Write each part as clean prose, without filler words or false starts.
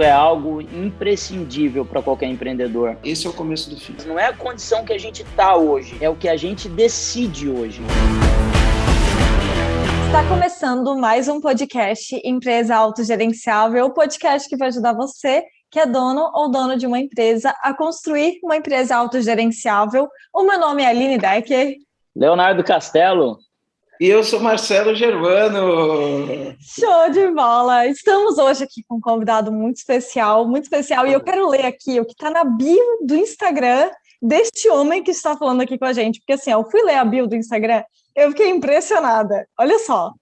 É algo imprescindível para qualquer empreendedor. Esse é o começo do fim. Não é a condição que a gente está hoje, é o que a gente decide hoje. Está começando mais um podcast Empresa Autogerenciável, o podcast que vai ajudar você, que é dono ou dono de uma empresa, a construir uma empresa autogerenciável. O meu nome é Aline Decker. Leonardo Castelo. E eu sou Marcelo Gervano. Show de bola! Estamos hoje aqui com um convidado muito especial, e eu quero ler aqui o que está na bio do Instagram deste homem que está falando aqui com a gente, porque assim, eu fui ler a bio do Instagram, eu fiquei impressionada. Olha só,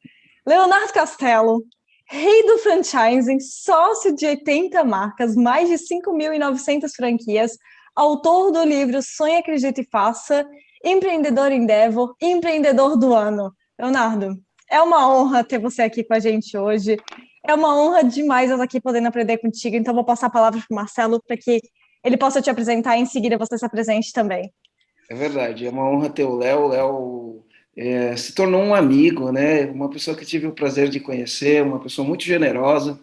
Leonardo Castelo, rei do franchising, sócio de 80 marcas, mais de 5.900 franquias, autor do livro Sonhe, Acredite e Faça, empreendedor Endeavor, empreendedor do ano. Leonardo, é uma honra ter você aqui com a gente hoje. É uma honra demais eu aqui podendo aprender contigo. Então, vou passar a palavra para o Marcelo para que ele possa te apresentar e em seguida você se apresente também. É verdade, é uma honra ter o Léo. O Léo se tornou um amigo, né? Uma pessoa que tive o prazer de conhecer, uma pessoa muito generosa.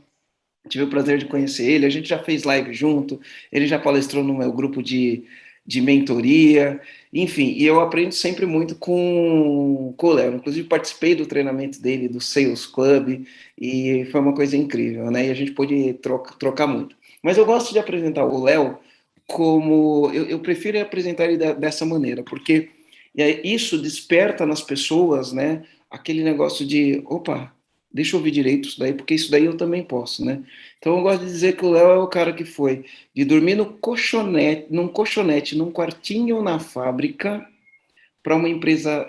Tive o prazer de conhecer ele. A gente já fez live junto, ele já palestrou no meu grupo de mentoria, enfim, e eu aprendo sempre muito com o Léo. Inclusive participei do treinamento dele, do Sales Club, e foi uma coisa incrível, né? E a gente pôde trocar muito. Mas eu gosto de apresentar o Léo como... Eu prefiro apresentar ele dessa maneira, porque isso desperta nas pessoas, né, aquele negócio de, opa, deixa eu ouvir direito isso daí, porque isso daí eu também posso, né? Então eu gosto de dizer que o Léo é o cara que foi de dormir num colchonete, num quartinho na fábrica, para uma empresa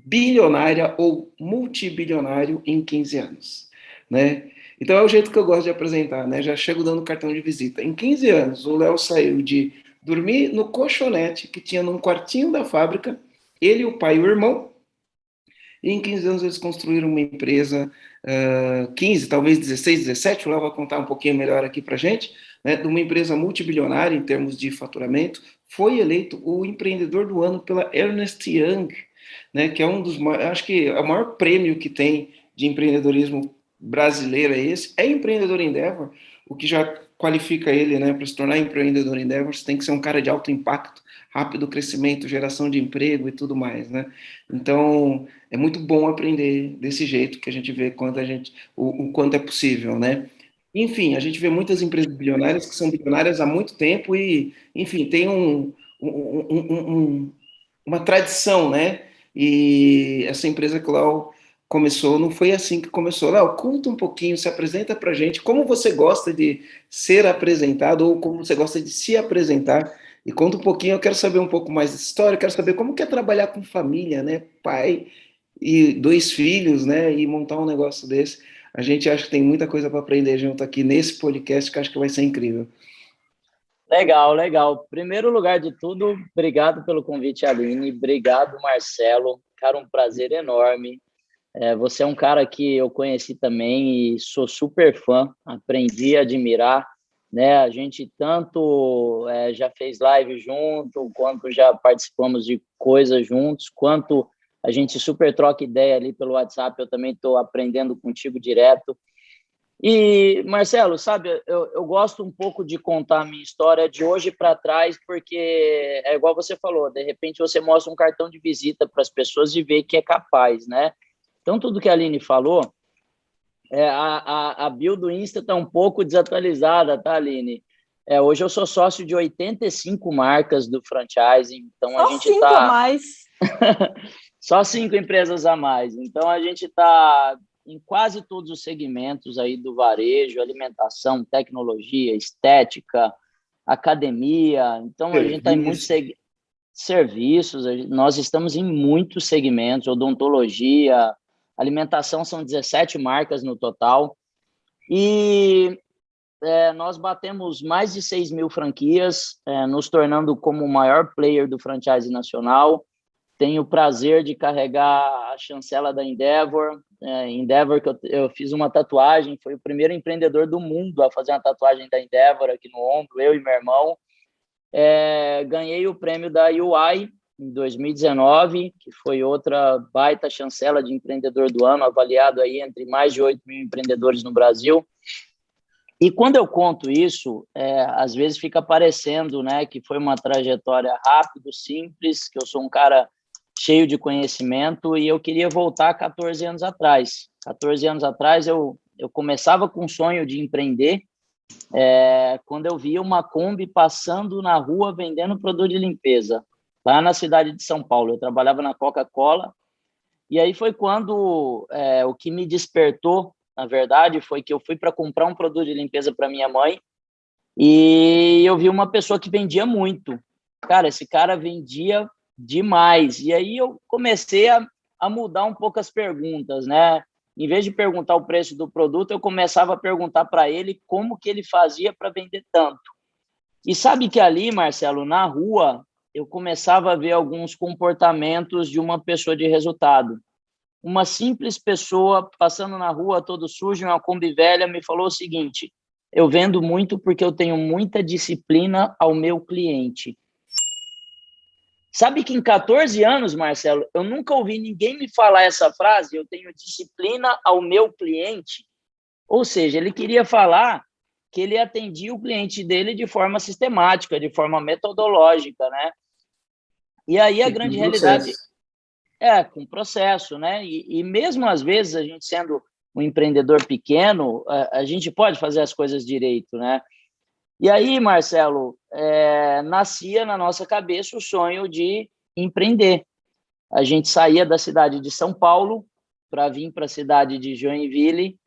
bilionária ou multibilionário em 15 anos, né? Então é o jeito que eu gosto de apresentar, né? Já chego dando cartão de visita. Em 15 anos, o Léo saiu de dormir no colchonete que tinha num quartinho da fábrica, ele, o pai e o irmão, e em 15 anos eles construíram uma empresa, 15, talvez 16, 17, o Léo vai contar um pouquinho melhor aqui para a gente, né, de uma empresa multibilionária em termos de faturamento. Foi eleito o empreendedor do ano pela Ernst Young, né, que é um dos maiores, acho que é o maior prêmio que tem de empreendedorismo brasileiro, é empreendedor Endeavor, o que já qualifica ele, né, para se tornar empreendedor Endeavor. Você tem que ser um cara de alto impacto, rápido crescimento, geração de emprego e tudo mais, né? Então, é muito bom aprender desse jeito, que a gente vê o quanto é possível, né? Enfim, a gente vê muitas empresas bilionárias que são bilionárias há muito tempo e, enfim, tem uma tradição, né? E essa empresa que o Léo começou, não foi assim que começou. Léo, conta um pouquinho, se apresenta pra gente, como você gosta de ser apresentado ou como você gosta de se apresentar. E conta um pouquinho, eu quero saber um pouco mais dessa história, quero saber como que é trabalhar com família, né? Pai e 2 filhos, né? E montar um negócio desse. A gente acha que tem muita coisa para aprender junto aqui nesse podcast, que acho que vai ser incrível. Legal, legal. Primeiro lugar de tudo, obrigado pelo convite, Aline. Obrigado, Marcelo. Cara, um prazer enorme. Você é um cara que eu conheci também e sou super fã. Aprendi a admirar, né? A gente tanto já fez live junto, quanto já participamos de coisas juntos, quanto a gente super troca ideia ali pelo WhatsApp. Eu também estou aprendendo contigo direto. E, Marcelo, sabe, eu gosto um pouco de contar a minha história de hoje para trás, porque é igual você falou, de repente você mostra um cartão de visita para as pessoas e vê que é capaz, né? Então, tudo que a Aline falou, a bio do Insta está um pouco desatualizada, tá, Aline? Hoje eu sou sócio de 85 marcas do franchising, então Só a gente 5 a mais. Só 5 empresas a mais. Então, a gente está em quase todos os segmentos aí do varejo, alimentação, tecnologia, estética, academia. Então, a gente está em muitos serviços, nós estamos em muitos segmentos, odontologia, alimentação, são 17 marcas no total. E nós batemos mais de 6 mil franquias, nos tornando como o maior player do franchise nacional. Tenho o prazer de carregar a chancela da Endeavor. Endeavor, que eu fiz uma tatuagem, foi o primeiro empreendedor do mundo a fazer uma tatuagem da Endeavor aqui no ombro, eu e meu irmão. Ganhei o prêmio da UI em 2019, que foi outra baita chancela de empreendedor do ano, avaliado aí entre mais de 8 mil empreendedores no Brasil. E quando eu conto isso, às vezes fica parecendo, né, que foi uma trajetória rápida, simples, que eu sou um cara cheio de conhecimento e eu queria voltar 14 anos atrás. 14 anos atrás eu começava com o sonho de empreender, quando eu via uma Kombi passando na rua vendendo produto de limpeza, lá na cidade de São Paulo. Eu trabalhava na Coca-Cola, e aí foi quando o que me despertou, na verdade, foi que eu fui para comprar um produto de limpeza para minha mãe e eu vi uma pessoa que vendia muito. Cara, esse cara vendia demais. E aí eu comecei a mudar um pouco as perguntas, né? Em vez de perguntar o preço do produto, eu começava a perguntar para ele como que ele fazia para vender tanto. E sabe que ali, Marcelo, na rua, eu começava a ver alguns comportamentos de uma pessoa de resultado. Uma simples pessoa passando na rua, todo sujo, em uma Kombi velha, me falou o seguinte: eu vendo muito porque eu tenho muita disciplina ao meu cliente. Sabe que em 14 anos, Marcelo, eu nunca ouvi ninguém me falar essa frase, eu tenho disciplina ao meu cliente. Ou seja, ele queria falar que ele atendia o cliente dele de forma sistemática, de forma metodológica, né? E aí a grande realidade com processo, né? E mesmo às vezes a gente sendo um empreendedor pequeno, a gente pode fazer as coisas direito, né? E aí, Marcelo, nascia na nossa cabeça o sonho de empreender. A gente saía da cidade de São Paulo para vir para a cidade de Joinville.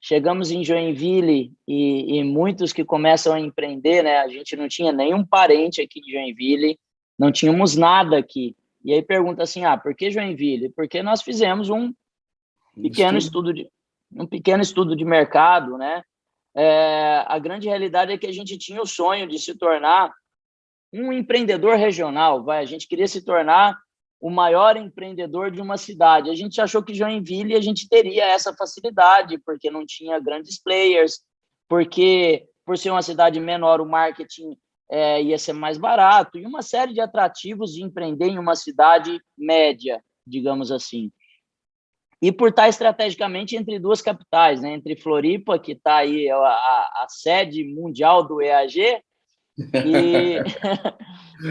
Chegamos em Joinville e muitos que começam a empreender, né? A gente não tinha nenhum parente aqui em Joinville, não tínhamos nada aqui. E aí pergunta assim, por que Joinville? Porque nós fizemos um pequeno estudo de mercado, né? A grande realidade é que a gente tinha o sonho de se tornar um empreendedor regional, a gente queria se tornar o maior empreendedor de uma cidade. A gente achou que Joinville a gente teria essa facilidade, porque não tinha grandes players, porque por ser uma cidade menor o marketing ia ser mais barato, e uma série de atrativos de empreender em uma cidade média, digamos assim. E por estar estrategicamente entre duas capitais, né? Entre Floripa, que está aí a sede mundial do EAG, e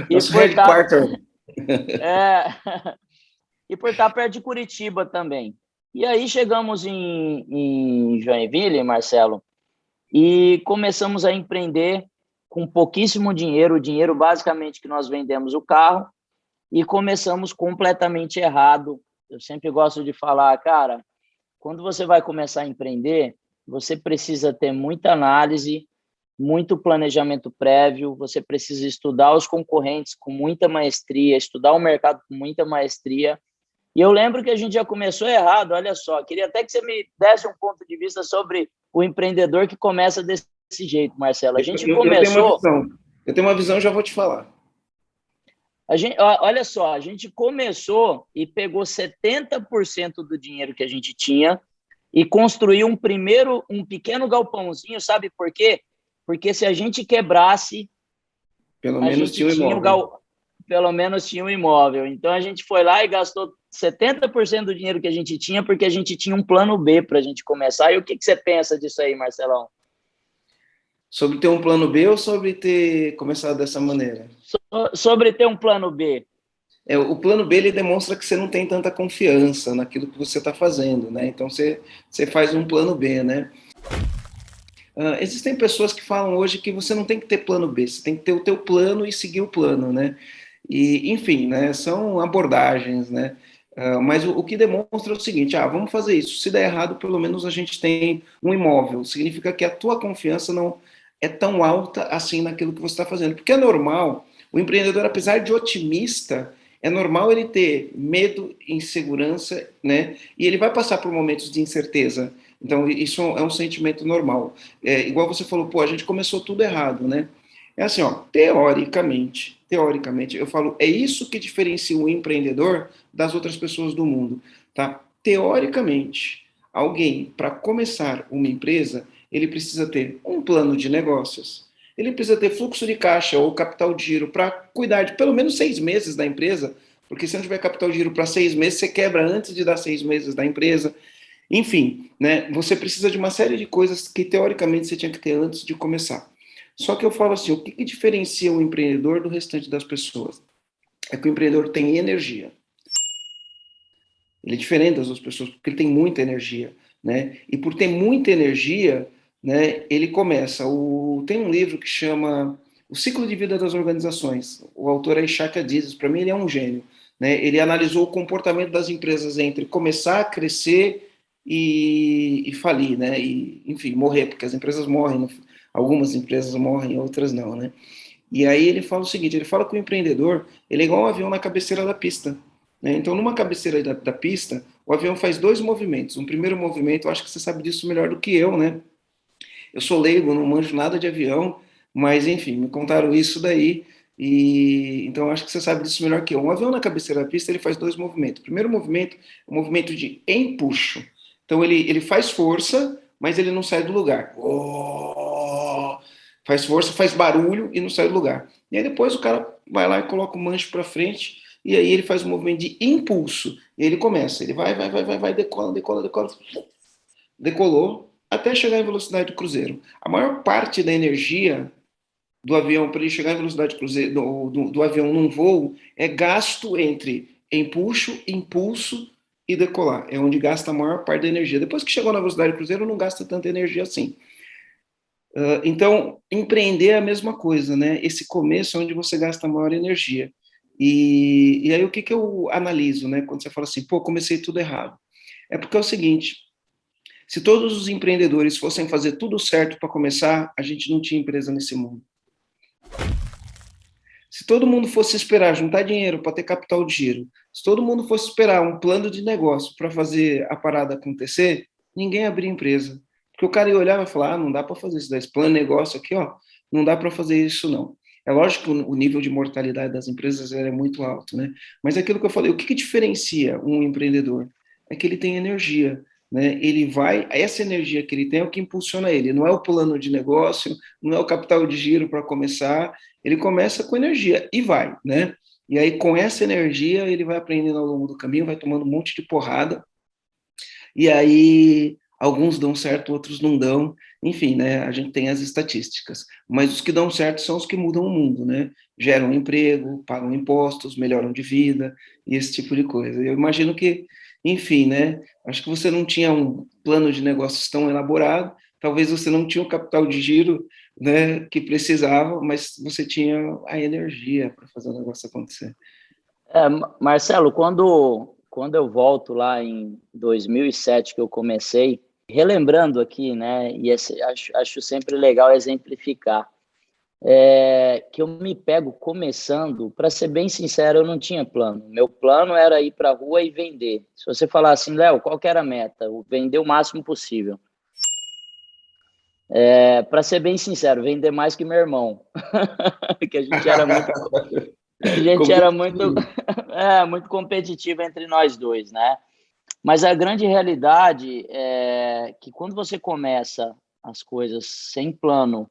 por e por estar perto de Curitiba também. E aí chegamos em Joinville, Marcelo, e começamos a empreender com pouquíssimo dinheiro, o dinheiro basicamente que nós vendemos o carro, e começamos completamente errado. Eu sempre gosto de falar, cara, quando você vai começar a empreender, você precisa ter muita análise, muito planejamento prévio, você precisa estudar os concorrentes com muita maestria, estudar o mercado com muita maestria. E eu lembro que a gente já começou errado, olha só, queria até que você me desse um ponto de vista sobre o empreendedor que começa desse jeito, Marcelo. A gente começou... Eu tenho uma visão, já vou te falar. Olha só, a gente começou e pegou 70% do dinheiro que a gente tinha e construiu um pequeno galpãozinho, sabe por quê? Porque se a gente quebrasse, pelo menos tinha um imóvel. Então a gente foi lá e gastou 70% do dinheiro que a gente tinha, porque a gente tinha um plano B para a gente começar. E o que você pensa disso aí, Marcelão? Sobre ter um plano B ou sobre ter começado dessa maneira? Sobre ter um plano B. O plano B, ele demonstra que você não tem tanta confiança naquilo que você está fazendo, né? Então, você faz um plano B, né? Existem pessoas que falam hoje que você não tem que ter plano B, você tem que ter o teu plano e seguir o plano, né? E, enfim, né? São abordagens, né? Mas o que demonstra é o seguinte, vamos fazer isso. Se der errado, pelo menos a gente tem um imóvel. Significa que a tua confiança não é tão alta assim naquilo que você está fazendo. Porque é normal, o empreendedor, apesar de otimista, é normal ele ter medo, insegurança, né? E ele vai passar por momentos de incerteza. Então, isso é um sentimento normal. Igual você falou, a gente começou tudo errado, né? É assim, teoricamente, eu falo, é isso que diferencia o empreendedor das outras pessoas do mundo, tá? Teoricamente, alguém, para começar uma empresa, ele precisa ter um plano de negócios, ele precisa ter fluxo de caixa ou capital de giro para cuidar de pelo menos 6 meses da empresa, porque se não tiver capital de giro para 6 meses, você quebra antes de dar 6 meses da empresa. Enfim, né, você precisa de uma série de coisas que, teoricamente, você tinha que ter antes de começar. Só que eu falo assim, o que diferencia o empreendedor do restante das pessoas? É que o empreendedor tem energia. Ele é diferente das outras pessoas, porque ele tem muita energia, né? E por ter muita energia, né, ele começa. Tem um livro que chama O Ciclo de Vida das Organizações. O autor é Ishak Adizes. Para mim, ele é um gênio, né? Ele analisou o comportamento das empresas entre começar a crescer e falir, né? E, enfim, morrer, porque as empresas morrem. Algumas empresas morrem, outras não, né? E aí ele fala o seguinte, ele fala que o empreendedor, ele é igual um avião na cabeceira da pista, né? Então, numa cabeceira da pista, o avião faz dois movimentos. Um primeiro movimento, eu acho que você sabe disso melhor do que eu, né? Eu sou leigo, não manjo nada de avião, mas, enfim, me contaram isso daí, e então eu acho que você sabe disso melhor que eu. Um avião na cabeceira da pista, ele faz dois movimentos. O primeiro movimento é um movimento de empuxo. Então, ele faz força, mas ele não sai do lugar. Faz força, faz barulho e não sai do lugar. E aí depois o cara vai lá e coloca o manche para frente, e aí ele faz um movimento de impulso. E ele começa, ele vai, decola, decolou, até chegar em velocidade de cruzeiro. A maior parte da energia do avião para ele chegar em velocidade de cruzeiro, do avião num voo, é gasto entre empuxo, impulso e decolar. É onde gasta a maior parte da energia. Depois que chegou na velocidade de cruzeiro, não gasta tanta energia assim. Então, empreender é a mesma coisa, né? Esse começo é onde você gasta a maior energia. E aí o que eu analiso, né? Quando você fala assim, pô, comecei tudo errado. É porque é o seguinte, se todos os empreendedores fossem fazer tudo certo para começar, a gente não tinha empresa nesse mundo. Se todo mundo fosse esperar juntar dinheiro para ter capital de giro, se todo mundo fosse esperar um plano de negócio para fazer a parada acontecer, ninguém abria empresa. Porque o cara ia olhar e vai falar, não dá para fazer isso daí, esse plano de negócio aqui, ó, não dá para fazer isso não. É lógico que o nível de mortalidade das empresas é muito alto, né? Mas é aquilo que eu falei, o que diferencia um empreendedor? É que ele tem energia, né? Ele vai, essa energia que ele tem é o que impulsiona ele, não é o plano de negócio, não é o capital de giro para começar, ele começa com energia e vai, né? E aí, com essa energia, ele vai aprendendo ao longo do caminho, vai tomando um monte de porrada, e aí alguns dão certo, outros não dão, enfim, né? A gente tem as estatísticas, mas os que dão certo são os que mudam o mundo, né? Geram emprego, pagam impostos, melhoram de vida, e esse tipo de coisa. Eu imagino que, enfim, né? Acho que você não tinha um plano de negócios tão elaborado, talvez você não tinha o capital de giro, né, que precisava, mas você tinha a energia para fazer o negócio acontecer. Marcelo, quando eu volto lá em 2007 que eu comecei, relembrando aqui, né, e acho sempre legal exemplificar, que eu me pego começando, para ser bem sincero, eu não tinha plano. Meu plano era ir para a rua e vender. Se você falar assim, Léo, qual que era a meta? Vender o máximo possível. Para ser bem sincero, vender mais que meu irmão, que a gente era muito, muito competitivo entre nós dois, né? Mas a grande realidade é que quando você começa as coisas sem plano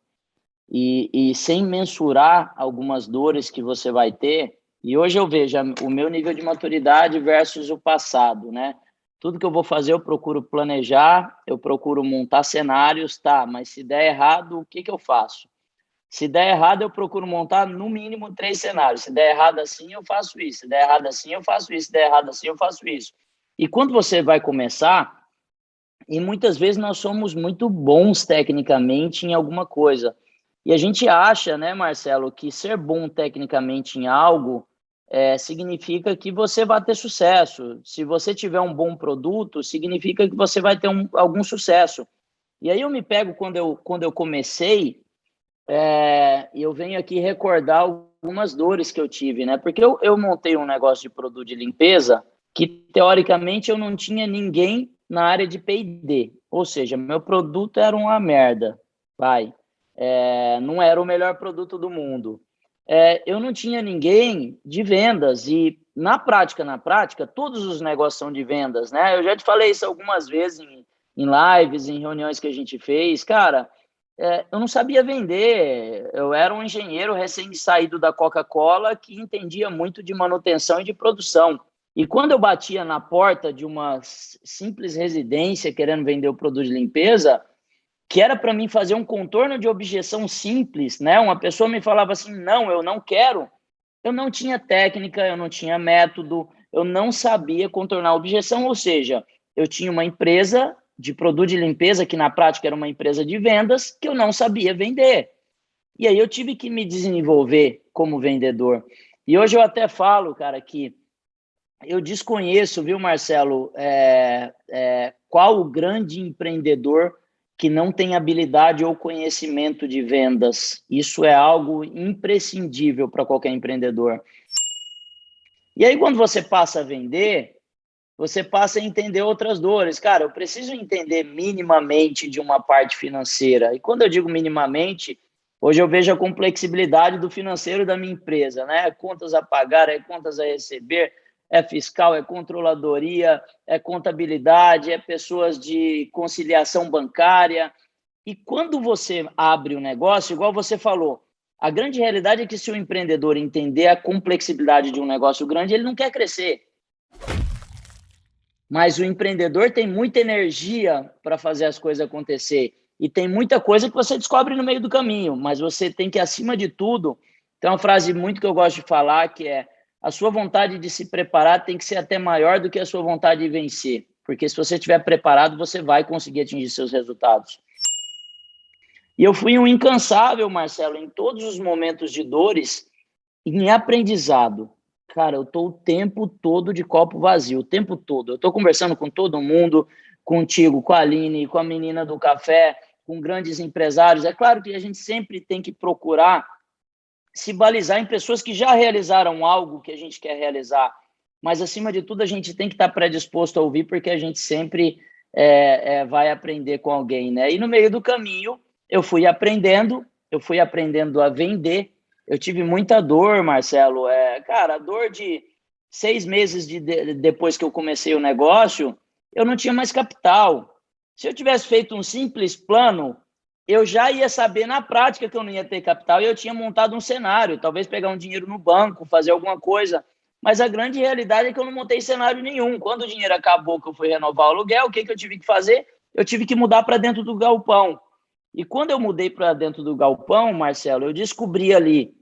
e sem mensurar algumas dores que você vai ter, e hoje eu vejo o meu nível de maturidade versus o passado, né? Tudo que eu vou fazer, eu procuro planejar, eu procuro montar cenários, tá, mas se der errado, o que eu faço? Se der errado, eu procuro montar no mínimo 3 cenários. Se der errado assim, eu faço isso. Se der errado assim, eu faço isso. Se der errado assim, eu faço isso. E quando você vai começar, e muitas vezes nós somos muito bons tecnicamente em alguma coisa, e a gente acha, né, Marcelo, que ser bom tecnicamente em algo significa que você vai ter sucesso. Se você tiver um bom produto, significa que você vai ter algum sucesso. E aí eu me pego quando eu comecei, e eu venho aqui recordar algumas dores que eu tive, né? Porque eu montei um negócio de produto de limpeza que, teoricamente, eu não tinha ninguém na área de P&D. Ou seja, meu produto era uma merda, vai. Não era o melhor produto do mundo. Eu não tinha ninguém de vendas e, na prática, todos os negócios são de vendas, né? Eu já te falei isso algumas vezes em lives, em reuniões que a gente fez. Cara, eu não sabia vender. Eu era um engenheiro recém-saído da Coca-Cola que entendia muito de manutenção e de produção. E quando eu batia na porta de uma simples residência querendo vender o produto de limpeza, que era para mim fazer um contorno de objeção simples, né? Uma pessoa me falava assim, não, eu não quero. Eu não tinha técnica, eu não tinha método, eu não sabia contornar a objeção, ou seja, eu tinha uma empresa de produto de limpeza, que na prática era uma empresa de vendas, que eu não sabia vender. E aí eu tive que me desenvolver como vendedor. E hoje eu até falo, cara, que eu desconheço, viu, Marcelo, qual o grande empreendedor que não tem habilidade ou conhecimento de vendas. Isso é algo imprescindível para qualquer empreendedor. E aí, quando você passa a vender, você passa a entender outras dores. Cara, eu preciso entender minimamente de uma parte financeira. E quando eu digo minimamente, hoje eu vejo a complexibilidade do financeiro da minha empresa, né? É contas a pagar, é contas a receber, é fiscal, é controladoria, é contabilidade, é pessoas de conciliação bancária. E quando você abre o negócio, igual você falou, a grande realidade é que se o empreendedor entender a complexibilidade de um negócio grande, ele não quer crescer. Mas o empreendedor tem muita energia para fazer as coisas acontecer. E tem muita coisa que você descobre no meio do caminho, mas você tem que, acima de tudo, tem uma frase muito que eu gosto de falar, que é: a sua vontade de se preparar tem que ser até maior do que a sua vontade de vencer. Porque se você estiver preparado, você vai conseguir atingir seus resultados. E eu fui um incansável, Marcelo, em todos os momentos de dores, em aprendizado. Cara, eu estou o tempo todo de copo vazio, o tempo todo. Eu estou conversando com todo mundo, contigo, com a Aline, com a menina do café, com grandes empresários. É claro que a gente sempre tem que procurar se balizar em pessoas que já realizaram algo que a gente quer realizar. Mas, acima de tudo, a gente tem que estar predisposto a ouvir, porque a gente sempre vai aprender com alguém, né? E no meio do caminho, eu fui aprendendo a vender. Eu tive muita dor, Marcelo. Cara, a dor de 6 meses depois que eu comecei o negócio, eu não tinha mais capital. Se eu tivesse feito um simples plano, eu já ia saber na prática que eu não ia ter capital e eu tinha montado um cenário, talvez pegar um dinheiro no banco, fazer alguma coisa. Mas a grande realidade é que eu não montei cenário nenhum. Quando o dinheiro acabou, que eu fui renovar o aluguel, o que eu tive que fazer? Eu tive que mudar para dentro do galpão. E quando eu mudei para dentro do galpão, Marcelo, eu descobri ali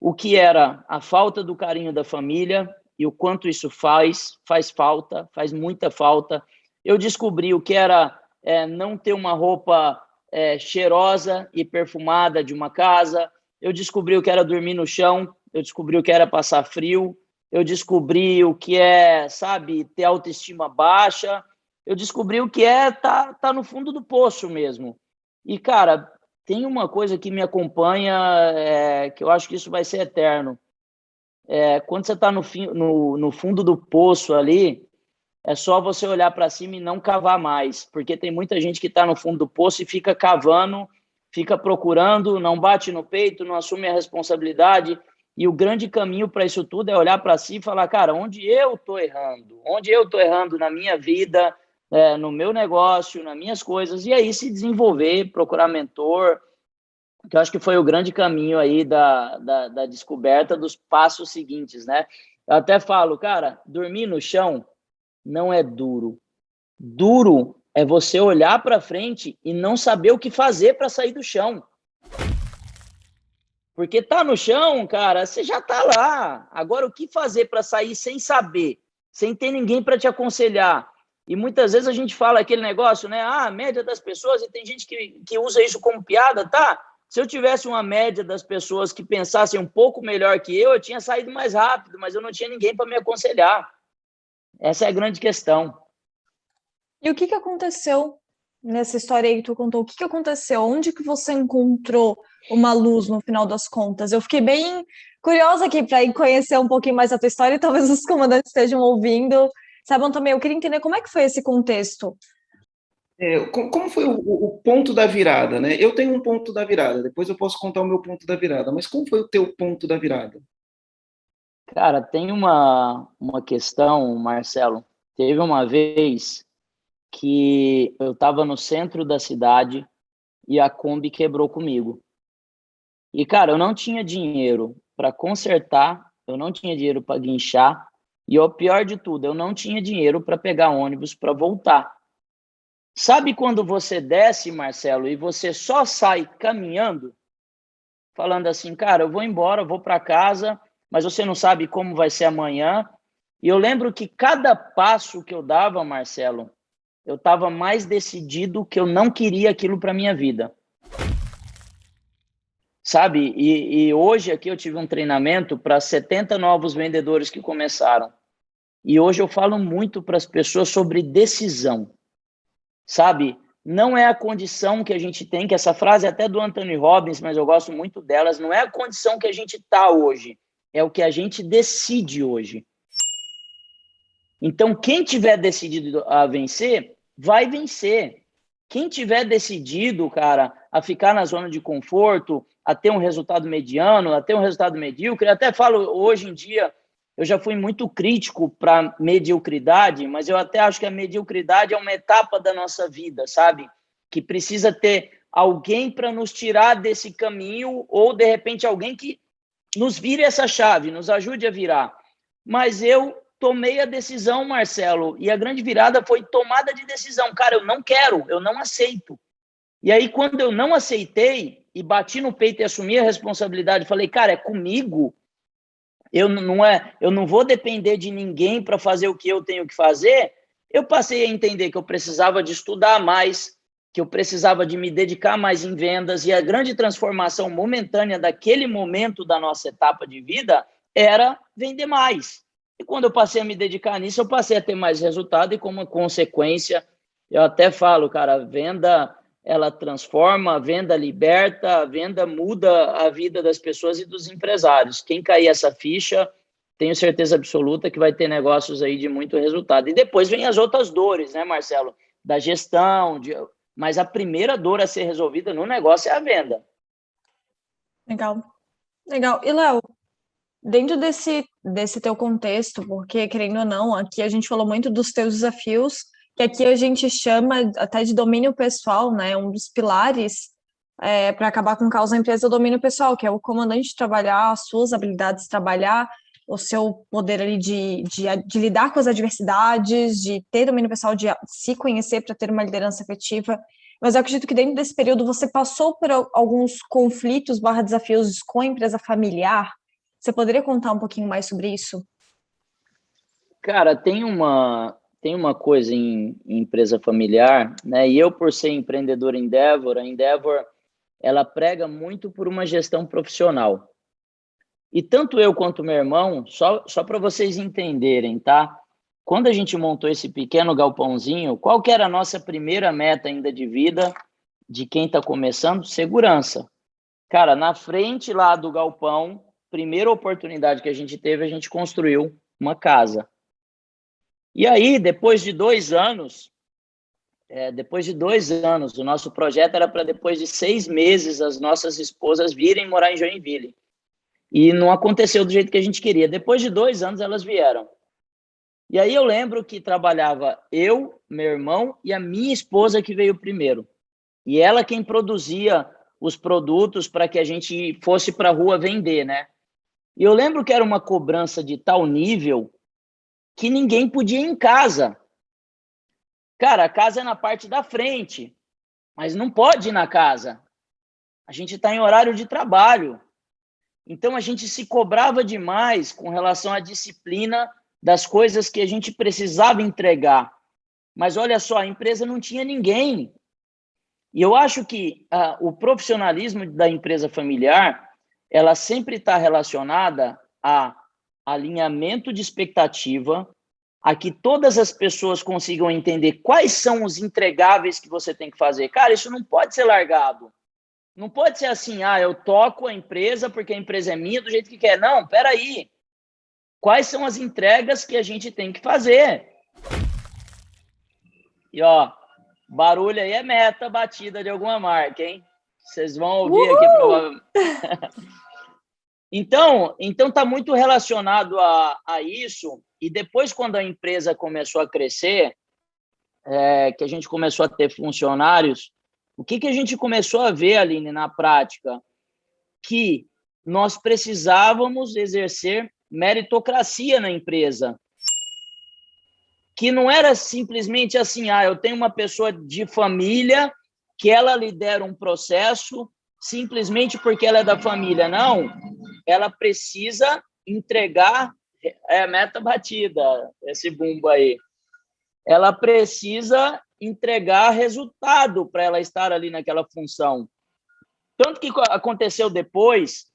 o que era a falta do carinho da família e o quanto isso faz falta, faz muita falta. Eu descobri o que era não ter uma roupa cheirosa e perfumada de uma casa. Eu descobri o que era dormir no chão. Eu descobri o que era passar frio. Eu descobri o que é, sabe, ter autoestima baixa. Eu descobri o que é tá no fundo do poço mesmo. E, cara, tem uma coisa que me acompanha, que eu acho que isso vai ser eterno. Quando você está no fundo do poço ali, é só você olhar para cima e não cavar mais, porque tem muita gente que está no fundo do poço e fica cavando, fica procurando, não bate no peito, não assume a responsabilidade. E o grande caminho para isso tudo é olhar para si e falar, cara, onde eu estou errando? Onde eu estou errando na minha vida, no meu negócio, nas minhas coisas, e aí se desenvolver, procurar mentor, que eu acho que foi o grande caminho aí da descoberta dos passos seguintes, né? Eu até falo, cara, dormir no chão não é duro. Duro é você olhar para frente e não saber o que fazer para sair do chão. Porque tá no chão, cara, você já tá lá. Agora, o que fazer para sair sem saber, sem ter ninguém para te aconselhar? E muitas vezes a gente fala aquele negócio, né? A média das pessoas, e tem gente que usa isso como piada, tá? Se eu tivesse uma média das pessoas que pensassem um pouco melhor que eu tinha saído mais rápido, mas eu não tinha ninguém para me aconselhar. Essa é a grande questão. E o que aconteceu nessa história aí que tu contou? O que aconteceu? Onde que você encontrou uma luz no final das contas? Eu fiquei bem curiosa aqui para ir conhecer um pouquinho mais a tua história e talvez os comandantes estejam ouvindo, saibam também. Eu queria entender como é que foi esse contexto. Como foi o ponto da virada, né? Eu tenho um ponto da virada, depois eu posso contar o meu ponto da virada, mas como foi o teu ponto da virada? Cara, tem uma questão, Marcelo. Teve uma vez que eu estava no centro da cidade e a Kombi quebrou comigo. E, cara, eu não tinha dinheiro para consertar, eu não tinha dinheiro para guinchar, E o pior de tudo, eu não tinha dinheiro para pegar ônibus para voltar. Sabe quando você desce, Marcelo, e você só sai caminhando, falando assim, cara, eu vou embora, eu vou para casa, mas você não sabe como vai ser amanhã. E eu lembro que cada passo que eu dava, Marcelo, eu estava mais decidido que eu não queria aquilo para minha vida. Sabe? E hoje aqui eu tive um treinamento para 70 novos vendedores que começaram. E hoje eu falo muito para as pessoas sobre decisão. Sabe? Não é a condição que a gente tem, que essa frase é até do Anthony Robbins, mas eu gosto muito delas, não é a condição que a gente está hoje, é o que a gente decide hoje. Então, quem tiver decidido a vencer, vai vencer. Quem tiver decidido, cara, a ficar na zona de conforto, a ter um resultado mediano, a ter um resultado medíocre, até falo, hoje em dia, eu já fui muito crítico para mediocridade, mas eu até acho que a mediocridade é uma etapa da nossa vida, sabe? Que precisa ter alguém para nos tirar desse caminho ou, de repente, alguém que nos vire essa chave, nos ajude a virar. Mas eu tomei a decisão, Marcelo, e a grande virada foi tomada de decisão. Cara, eu não quero, eu não aceito. E aí, quando eu não aceitei e bati no peito e assumi a responsabilidade, falei, cara, é comigo, eu não vou depender de ninguém para fazer o que eu tenho que fazer, eu passei a entender que eu precisava de estudar mais, que eu precisava de me dedicar mais em vendas, e a grande transformação momentânea daquele momento da nossa etapa de vida era vender mais. E quando eu passei a me dedicar nisso, eu passei a ter mais resultado e, como consequência, eu até falo, cara, a venda, ela transforma, a venda liberta, a venda muda a vida das pessoas e dos empresários. Quem cair essa ficha, tenho certeza absoluta que vai ter negócios aí de muito resultado. E depois vem as outras dores, né, Marcelo? Da gestão, mas a primeira dor a ser resolvida no negócio é a venda. Legal. Legal. E, Léo, dentro desse teu contexto, porque, querendo ou não, aqui a gente falou muito dos teus desafios, que aqui a gente chama até de domínio pessoal, né? Um dos pilares para acabar com causa da empresa é o domínio pessoal, que é o comandante trabalhar, as suas habilidades de trabalhar, o seu poder ali de lidar com as adversidades, de ter domínio pessoal, de se conhecer para ter uma liderança efetiva. Mas eu acredito que dentro desse período você passou por alguns conflitos / desafios com a empresa familiar. Você poderia contar um pouquinho mais sobre isso? Cara, tem uma coisa em empresa familiar, né? E eu, por ser empreendedor em Endeavor, a Endeavor, ela prega muito por uma gestão profissional. E tanto eu quanto meu irmão, só para vocês entenderem, tá? Quando a gente montou esse pequeno galpãozinho, qual que era a nossa primeira meta ainda de vida de quem está começando? Segurança. Cara, na frente lá do galpão, primeira oportunidade que a gente teve, a gente construiu uma casa. E aí, depois de 2 anos, o nosso projeto era para depois de 6 meses as nossas esposas virem morar em Joinville. E não aconteceu do jeito que a gente queria. Depois de 2 anos, elas vieram. E aí eu lembro que trabalhava eu, meu irmão e a minha esposa que veio primeiro. E ela quem produzia os produtos para que a gente fosse para a rua vender, né? E eu lembro que era uma cobrança de tal nível que ninguém podia ir em casa. Cara, a casa é na parte da frente, mas não pode ir na casa. A gente está em horário de trabalho. Então, a gente se cobrava demais com relação à disciplina das coisas que a gente precisava entregar. Mas olha só, a empresa não tinha ninguém. E eu acho que o profissionalismo da empresa familiar, ela sempre está relacionada a alinhamento de expectativa, a que todas as pessoas consigam entender quais são os entregáveis que você tem que fazer. Cara, isso não pode ser largado. Não pode ser assim, eu toco a empresa porque a empresa é minha do jeito que quer. Não, peraí. Quais são as entregas que a gente tem que fazer? E, barulho aí é meta batida de alguma marca, hein? Vocês vão ouvir aqui provavelmente. Então está muito relacionado a isso. E depois, quando a empresa começou a crescer, que a gente começou a ter funcionários, o que a gente começou a ver, Aline, na prática? Que nós precisávamos exercer meritocracia na empresa. que não era simplesmente assim, eu tenho uma pessoa de família que ela lidera um processo simplesmente porque ela é da família. Não, ela precisa entregar, meta batida, esse bumbo aí. Ela precisa entregar resultado para ela estar ali naquela função. Tanto que aconteceu depois,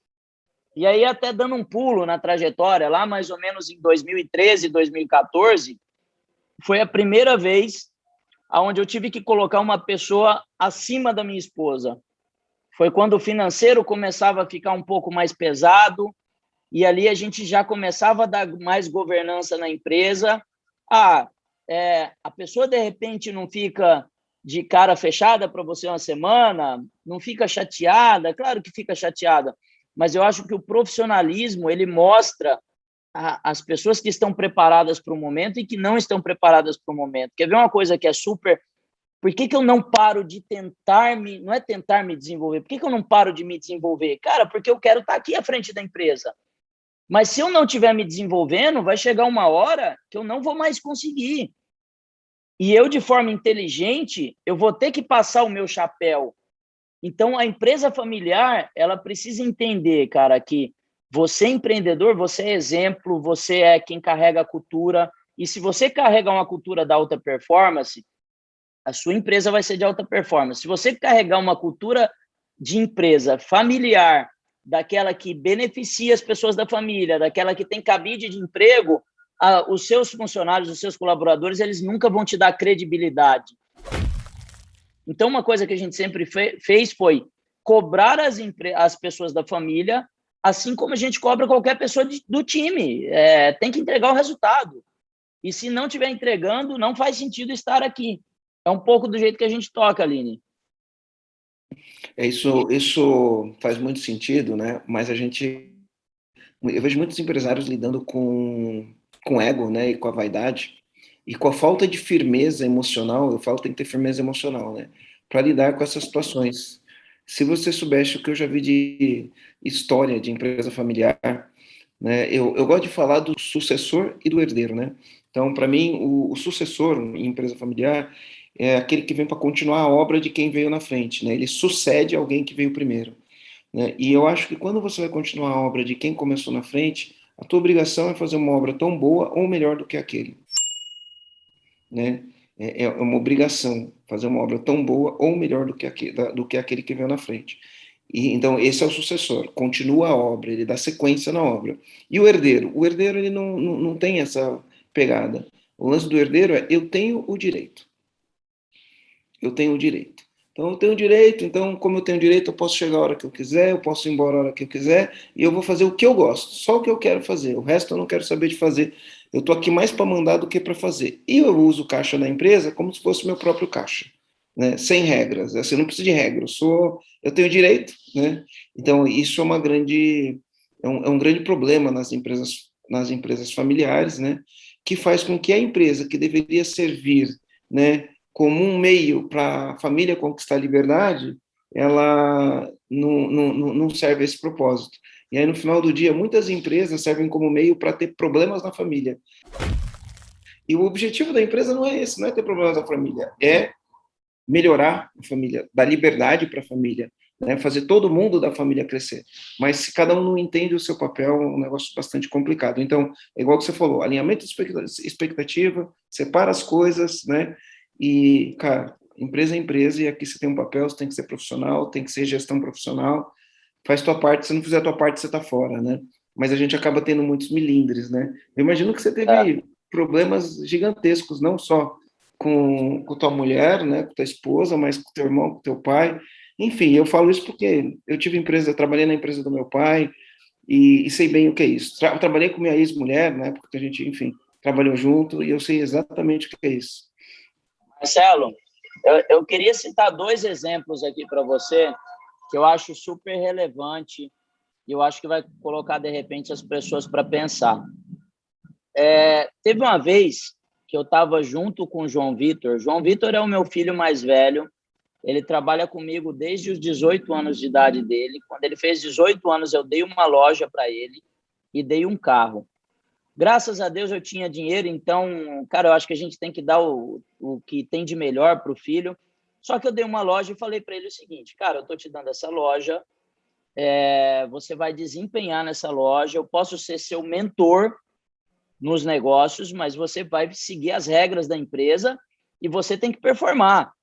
e aí até dando um pulo na trajetória, lá mais ou menos em 2013, 2014, foi a primeira vez onde eu tive que colocar uma pessoa acima da minha esposa. Foi quando o financeiro começava a ficar um pouco mais pesado, e ali a gente já começava a dar mais governança na empresa. A pessoa, de repente, não fica de cara fechada para você uma semana, não fica chateada, claro que fica chateada, mas eu acho que o profissionalismo, ele mostra as pessoas que estão preparadas para o momento e que não estão preparadas para o momento. Quer ver uma coisa que é super... Por que eu não paro de não é tentar me desenvolver, por que eu não paro de me desenvolver? Cara, porque eu quero estar aqui à frente da empresa. Mas se eu não estiver me desenvolvendo, vai chegar uma hora que eu não vou mais conseguir. E eu, de forma inteligente, eu vou ter que passar o meu chapéu. Então, a empresa familiar, ela precisa entender, cara, que você é empreendedor, você é exemplo, você é quem carrega a cultura. E se você carrega uma cultura da alta performance, a sua empresa vai ser de alta performance. Se você carregar uma cultura de empresa familiar, daquela que beneficia as pessoas da família, daquela que tem cabide de emprego, os seus funcionários, os seus colaboradores, eles nunca vão te dar credibilidade. Então, uma coisa que a gente sempre fez foi cobrar as pessoas da família, assim como a gente cobra qualquer pessoa do time. Tem que entregar o resultado. E se não estiver entregando, não faz sentido estar aqui. É um pouco do jeito que a gente toca, Aline. Isso faz muito sentido, né? Mas eu vejo muitos empresários lidando com ego, né? E com a vaidade e com a falta de firmeza emocional. Eu falo que tem que ter firmeza emocional, né? Para lidar com essas situações. Se você soubesse o que eu já vi de história de empresa familiar, né? Eu gosto de falar do sucessor e do herdeiro, né? Então, para mim, o sucessor em empresa familiar é aquele que vem para continuar a obra de quem veio na frente, né? Ele sucede alguém que veio primeiro, né? E eu acho que quando você vai continuar a obra de quem começou na frente, a tua obrigação é fazer uma obra tão boa ou melhor do que aquele, né? É uma obrigação fazer uma obra tão boa ou melhor do que aquele que veio na frente. E, então, esse é o sucessor, continua a obra, ele dá sequência na obra. E o herdeiro ele não tem essa pegada. O lance do herdeiro é, eu tenho o direito. Eu tenho o direito. Então, eu tenho o direito, então, como eu tenho direito, eu posso chegar a hora que eu quiser, eu posso ir embora a hora que eu quiser, e eu vou fazer o que eu gosto, só o que eu quero fazer, o resto eu não quero saber de fazer. Eu estou aqui mais para mandar do que para fazer. E eu uso o caixa da empresa como se fosse meu próprio caixa, né? Sem regras, assim, eu não preciso de regras, eu tenho direito, né? Então, isso é um grande problema nas empresas familiares, né? Que faz com que a empresa que deveria servir, né, como um meio para a família conquistar a liberdade, ela não serve a esse propósito. E aí, no final do dia, muitas empresas servem como meio para ter problemas na família. E o objetivo da empresa não é esse, não é ter problemas na família, é melhorar a família, dar liberdade para a família, né? Fazer todo mundo da família crescer. Mas se cada um não entende o seu papel, é um negócio bastante complicado. Então, é igual que você falou, alinhamento de expectativa, separa as coisas, né? E, cara, empresa é empresa, e aqui você tem um papel, você tem que ser profissional, tem que ser gestão profissional, faz tua parte, se não fizer a tua parte, você tá fora, né? Mas a gente acaba tendo muitos milindres, né? Eu imagino que você teve problemas gigantescos, não só com tua mulher, né, com tua esposa, mas com teu irmão, com teu pai. Enfim, eu falo isso porque eu trabalhei na empresa do meu pai e sei bem o que é isso. Trabalhei com minha ex-mulher, né, porque a gente, enfim, trabalhou junto e eu sei exatamente o que é isso. Marcelo, eu queria citar 2 exemplos aqui para você que eu acho super relevante e eu acho que vai colocar, de repente, as pessoas para pensar. Teve uma vez que eu estava junto com o João Vitor. João Vitor é o meu filho mais velho. Ele trabalha comigo desde os 18 anos de idade dele. Quando ele fez 18 anos, eu dei uma loja para ele e dei um carro. Graças a Deus eu tinha dinheiro, então, cara, eu acho que a gente tem que dar o que tem de melhor para o filho. Só que eu dei uma loja e falei para ele o seguinte, cara, eu estou te dando essa loja, você vai desempenhar nessa loja, eu posso ser seu mentor nos negócios, mas você vai seguir as regras da empresa e você tem que performar.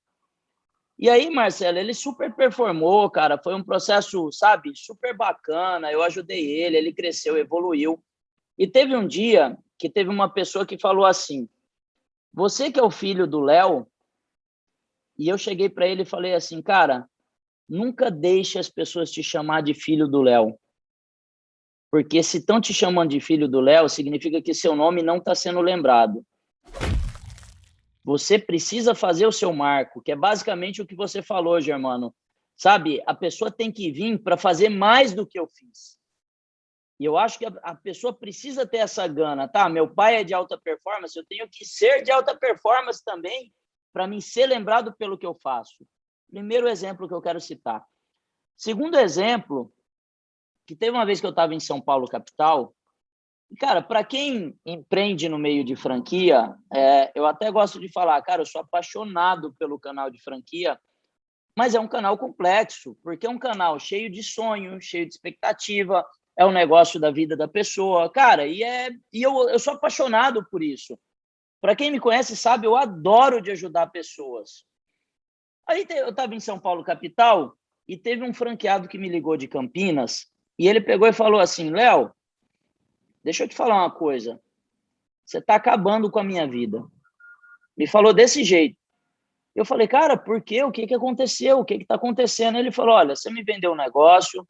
E aí, Marcelo, ele super performou, cara, foi um processo, sabe, super bacana, eu ajudei ele cresceu, evoluiu. E teve um dia que teve uma pessoa que falou assim, você que é o filho do Léo, e eu cheguei para ele e falei assim, cara, nunca deixe as pessoas te chamar de filho do Léo, porque se estão te chamando de filho do Léo, significa que seu nome não está sendo lembrado. Você precisa fazer o seu marco, que é basicamente o que você falou, Germano. Sabe, a pessoa tem que vir para fazer mais do que eu fiz. E eu acho que a pessoa precisa ter essa gana, tá? Meu pai é de alta performance, eu tenho que ser de alta performance também para mim ser lembrado pelo que eu faço. Primeiro exemplo que eu quero citar. Segundo exemplo, que teve uma vez que eu estava em São Paulo, capital, e, cara, para quem empreende no meio de franquia, eu até gosto de falar, cara, eu sou apaixonado pelo canal de franquia, mas é um canal complexo, porque é um canal cheio de sonho, cheio de expectativa, é um negócio da vida da pessoa, cara, e eu sou apaixonado por isso. Para quem me conhece sabe, eu adoro de ajudar pessoas. Aí eu estava em São Paulo, capital, e teve um franqueado que me ligou de Campinas, e ele pegou e falou assim, Léo, deixa eu te falar uma coisa, você está acabando com a minha vida. Me falou desse jeito. Eu falei, cara, por quê? O que aconteceu? O que está acontecendo? Ele falou, olha, você me vendeu um negócio,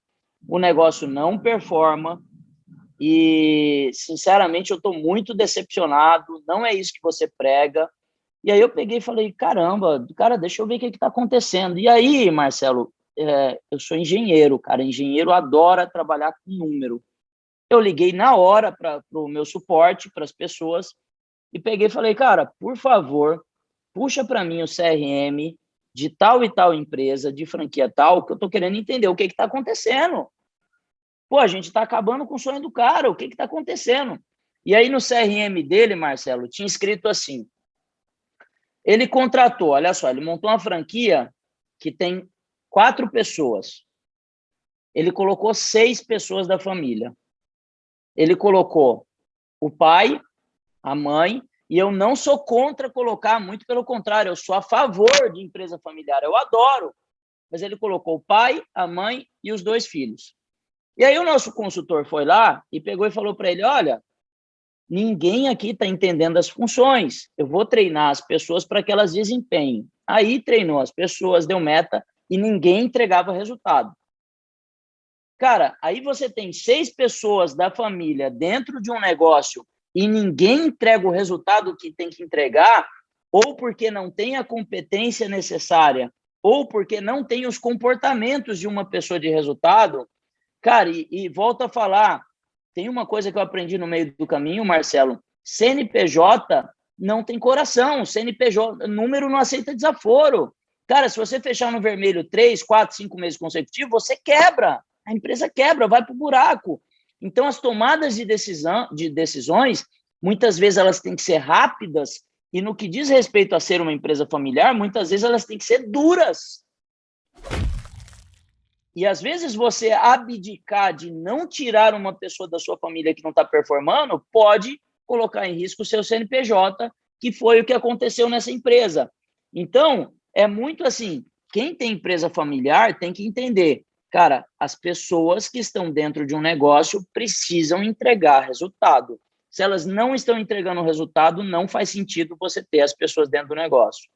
o negócio não performa e, sinceramente, eu estou muito decepcionado, não é isso que você prega. E aí eu peguei e falei, caramba, cara, deixa eu ver o que está acontecendo. E aí, Marcelo, eu sou engenheiro, cara, engenheiro adora trabalhar com número. Eu liguei na hora para o meu suporte, para as pessoas, e peguei e falei, cara, por favor, puxa para mim o CRM de tal e tal empresa, de franquia tal, que eu estou querendo entender o que está acontecendo. Pô, a gente está acabando com o sonho do cara, o que está acontecendo? E aí no CRM dele, Marcelo, tinha escrito assim, ele contratou, olha só, ele montou uma franquia que tem 4 pessoas. Ele colocou 6 pessoas da família. Ele colocou o pai, a mãe, e eu não sou contra colocar, muito pelo contrário, eu sou a favor de empresa familiar, eu adoro. Mas ele colocou o pai, a mãe e os 2 filhos. E aí o nosso consultor foi lá e pegou e falou para ele, olha, ninguém aqui está entendendo as funções, eu vou treinar as pessoas para que elas desempenhem. Aí treinou as pessoas, deu meta e ninguém entregava resultado. Cara, aí você tem 6 pessoas da família dentro de um negócio e ninguém entrega o resultado que tem que entregar, ou porque não tem a competência necessária, ou porque não tem os comportamentos de uma pessoa de resultado, cara, e volto a falar, tem uma coisa que eu aprendi no meio do caminho, Marcelo, CNPJ não tem coração, CNPJ, número não aceita desaforo. Cara, se você fechar no vermelho 3, 4, 5 meses consecutivos, você quebra, a empresa quebra, vai para o buraco. Então, as tomadas de decisões, muitas vezes elas têm que ser rápidas e no que diz respeito a ser uma empresa familiar, muitas vezes elas têm que ser duras. E, às vezes, você abdicar de não tirar uma pessoa da sua família que não está performando pode colocar em risco o seu CNPJ, que foi o que aconteceu nessa empresa. Então, é muito assim, quem tem empresa familiar tem que entender, cara, as pessoas que estão dentro de um negócio precisam entregar resultado. Se elas não estão entregando resultado, não faz sentido você ter as pessoas dentro do negócio.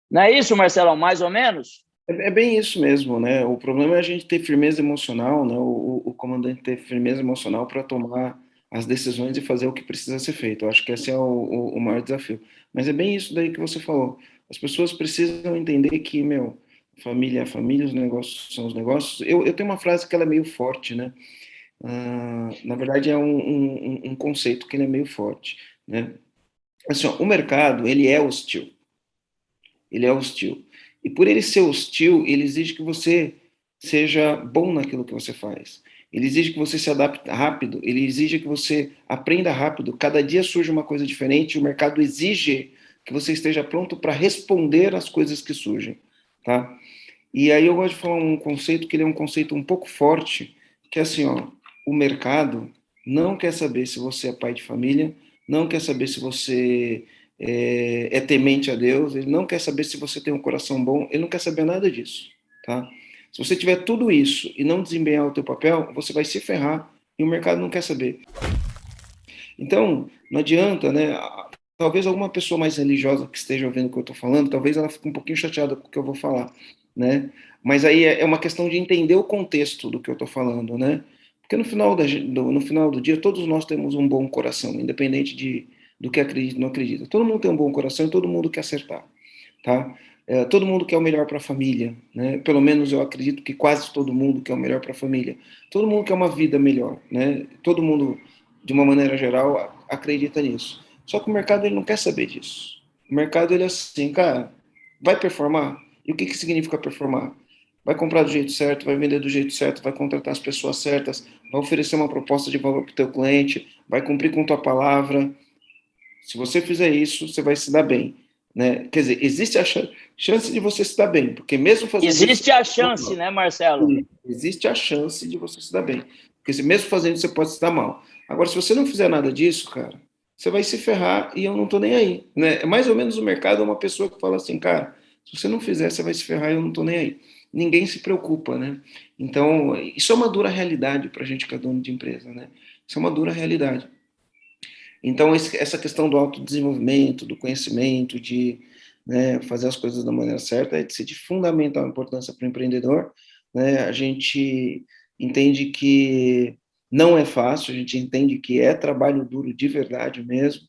Não é isso, Marcelão, mais ou menos? É bem isso mesmo, né? O problema é a gente ter firmeza emocional, né? O comandante ter firmeza emocional para tomar as decisões e fazer o que precisa ser feito. Eu acho que esse é o maior desafio. Mas é bem isso daí que você falou. As pessoas precisam entender que, meu, família é família, os negócios são os negócios. Eu tenho uma frase que ela é meio forte, né? Na verdade, é um conceito que ele é meio forte, né? Assim, ó, o mercado, ele é hostil. Ele é hostil. E por ele ser hostil, ele exige que você seja bom naquilo que você faz. ele exige que você se adapte rápido, ele exige que você aprenda rápido, cada dia surge uma coisa diferente, o mercado exige que você esteja pronto para responder às coisas que surgem, tá? E aí eu gosto de falar um conceito que ele é um conceito um pouco forte, que é assim, ó, o mercado não quer saber se você é pai de família, não quer saber se você é temente a Deus, ele não quer saber se você tem um coração bom, ele não quer saber nada disso, tá? Se você tiver tudo isso e não desempenhar o teu papel, você vai se ferrar e o mercado não quer saber. Então, não adianta, né? Talvez alguma pessoa mais religiosa que esteja ouvindo o que eu estou falando, talvez ela fique um pouquinho chateada com o que eu vou falar, né? Mas aí é uma questão de entender o contexto do que eu estou falando, né? Porque no final do dia, todos nós temos um bom coração, independente do que acredita ou não acredita. Todo mundo tem um bom coração e todo mundo quer acertar, tá? Todo mundo quer o melhor para a família, né? Pelo menos eu acredito que quase todo mundo quer o melhor para a família. Todo mundo quer uma vida melhor, né? Todo mundo, de uma maneira geral, acredita nisso. Só que o mercado ele não quer saber disso. O mercado ele é assim, cara, vai performar? E o que significa performar? Vai comprar do jeito certo, vai vender do jeito certo, vai contratar as pessoas certas, vai oferecer uma proposta de valor para o teu cliente, vai cumprir com tua palavra. Se você fizer isso, você vai se dar bem, né? Quer dizer, existe a chance de você se dar bem, porque mesmo fazendo existe isso, a chance, né, Marcelo? Existe a chance de você se dar bem, porque mesmo fazendo isso, você pode se dar mal. Agora, se você não fizer nada disso, cara, você vai se ferrar e eu não tô nem aí, né? É mais ou menos o mercado, é uma pessoa que fala assim, cara, se você não fizer, você vai se ferrar e eu não tô nem aí. Ninguém se preocupa, né? Então, isso é uma dura realidade para a gente que é dono de empresa, né? Isso é uma dura realidade. Então, essa questão do autodesenvolvimento, do conhecimento, de, né, fazer as coisas da maneira certa, é de fundamental importância para o empreendedor, né? A gente entende que não é fácil, a gente entende que é trabalho duro de verdade mesmo,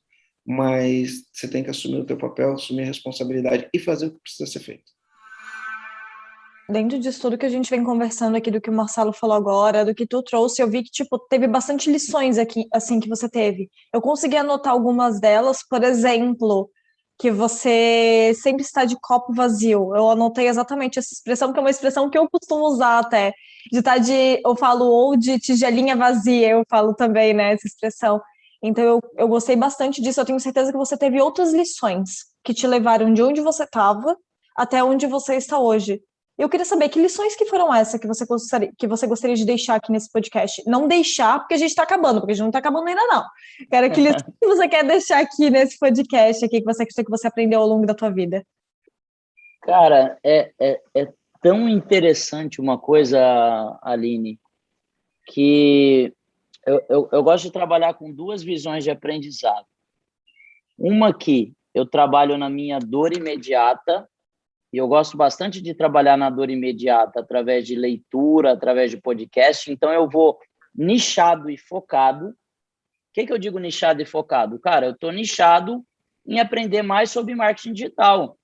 mas você tem que assumir o teu papel, assumir a responsabilidade e fazer o que precisa ser feito. Dentro disso tudo que a gente vem conversando aqui, do que o Marcelo falou agora, do que tu trouxe, eu vi que, tipo, teve bastante lições aqui, assim, que você teve. Eu consegui anotar algumas delas, por exemplo, que você sempre está de copo vazio. Eu anotei exatamente essa expressão, que é uma expressão que eu costumo usar até, de estar eu falo, ou de tigelinha vazia, eu falo também, né, essa expressão. Então, eu gostei bastante disso, eu tenho certeza que você teve outras lições que te levaram de onde você estava até onde você está hoje. Eu queria saber que lições que foram essas que você gostaria de deixar aqui nesse podcast. Não deixar, porque a gente está acabando, porque a gente não está acabando ainda, não. Quero que lições que você quer deixar aqui nesse podcast, aqui, que você acredita que você aprendeu ao longo da tua vida. Cara, é tão interessante uma coisa, Aline, que eu gosto de trabalhar com duas visões de aprendizado. Uma que eu trabalho na minha dor imediata, e eu gosto bastante de trabalhar na dor imediata através de leitura, através de podcast. Então, eu vou nichado e focado. O que eu digo nichado e focado? Cara, eu estou nichado em aprender mais sobre marketing digital.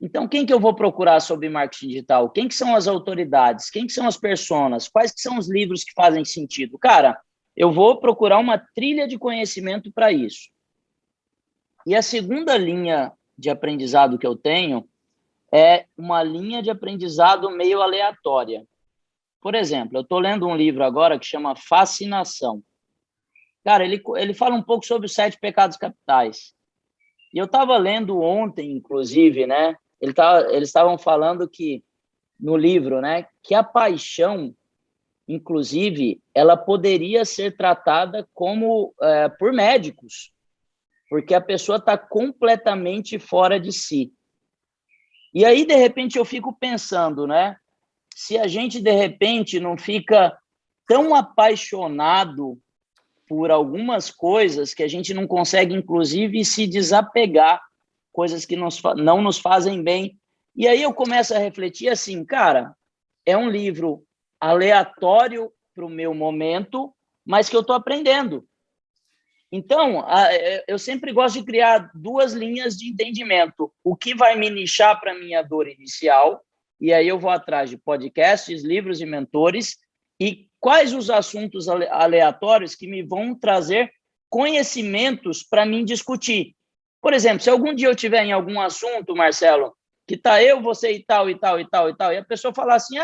Então, quem que eu vou procurar sobre marketing digital? Quem que são as autoridades? Quem que são as personas? Quais que são os livros que fazem sentido? Cara, eu vou procurar uma trilha de conhecimento para isso. E a segunda linha de aprendizado que eu tenho é uma linha de aprendizado meio aleatória. Por exemplo, eu estou lendo um livro agora que chama Fascinação. Cara, ele fala um pouco sobre os 7 pecados capitais. E eu estava lendo ontem, inclusive, né? Eles estavam falando que, no livro, né, que a paixão, inclusive, ela poderia ser tratada como por médicos, porque a pessoa está completamente fora de si. E aí, de repente, eu fico pensando, né? Se a gente, de repente, não fica tão apaixonado por algumas coisas que a gente não consegue, inclusive, se desapegar, coisas que não nos fazem bem. E aí eu começo a refletir assim, cara, é um livro aleatório para o meu momento, mas que eu estou aprendendo. Então, eu sempre gosto de criar 2 linhas de entendimento. O que vai me nichar para a minha dor inicial, e aí eu vou atrás de podcasts, livros e mentores, e quais os assuntos aleatórios que me vão trazer conhecimentos para mim discutir. Por exemplo, se algum dia eu tiver em algum assunto, Marcelo, que está eu, você e tal, e tal, e tal, e tal, e a pessoa falar assim,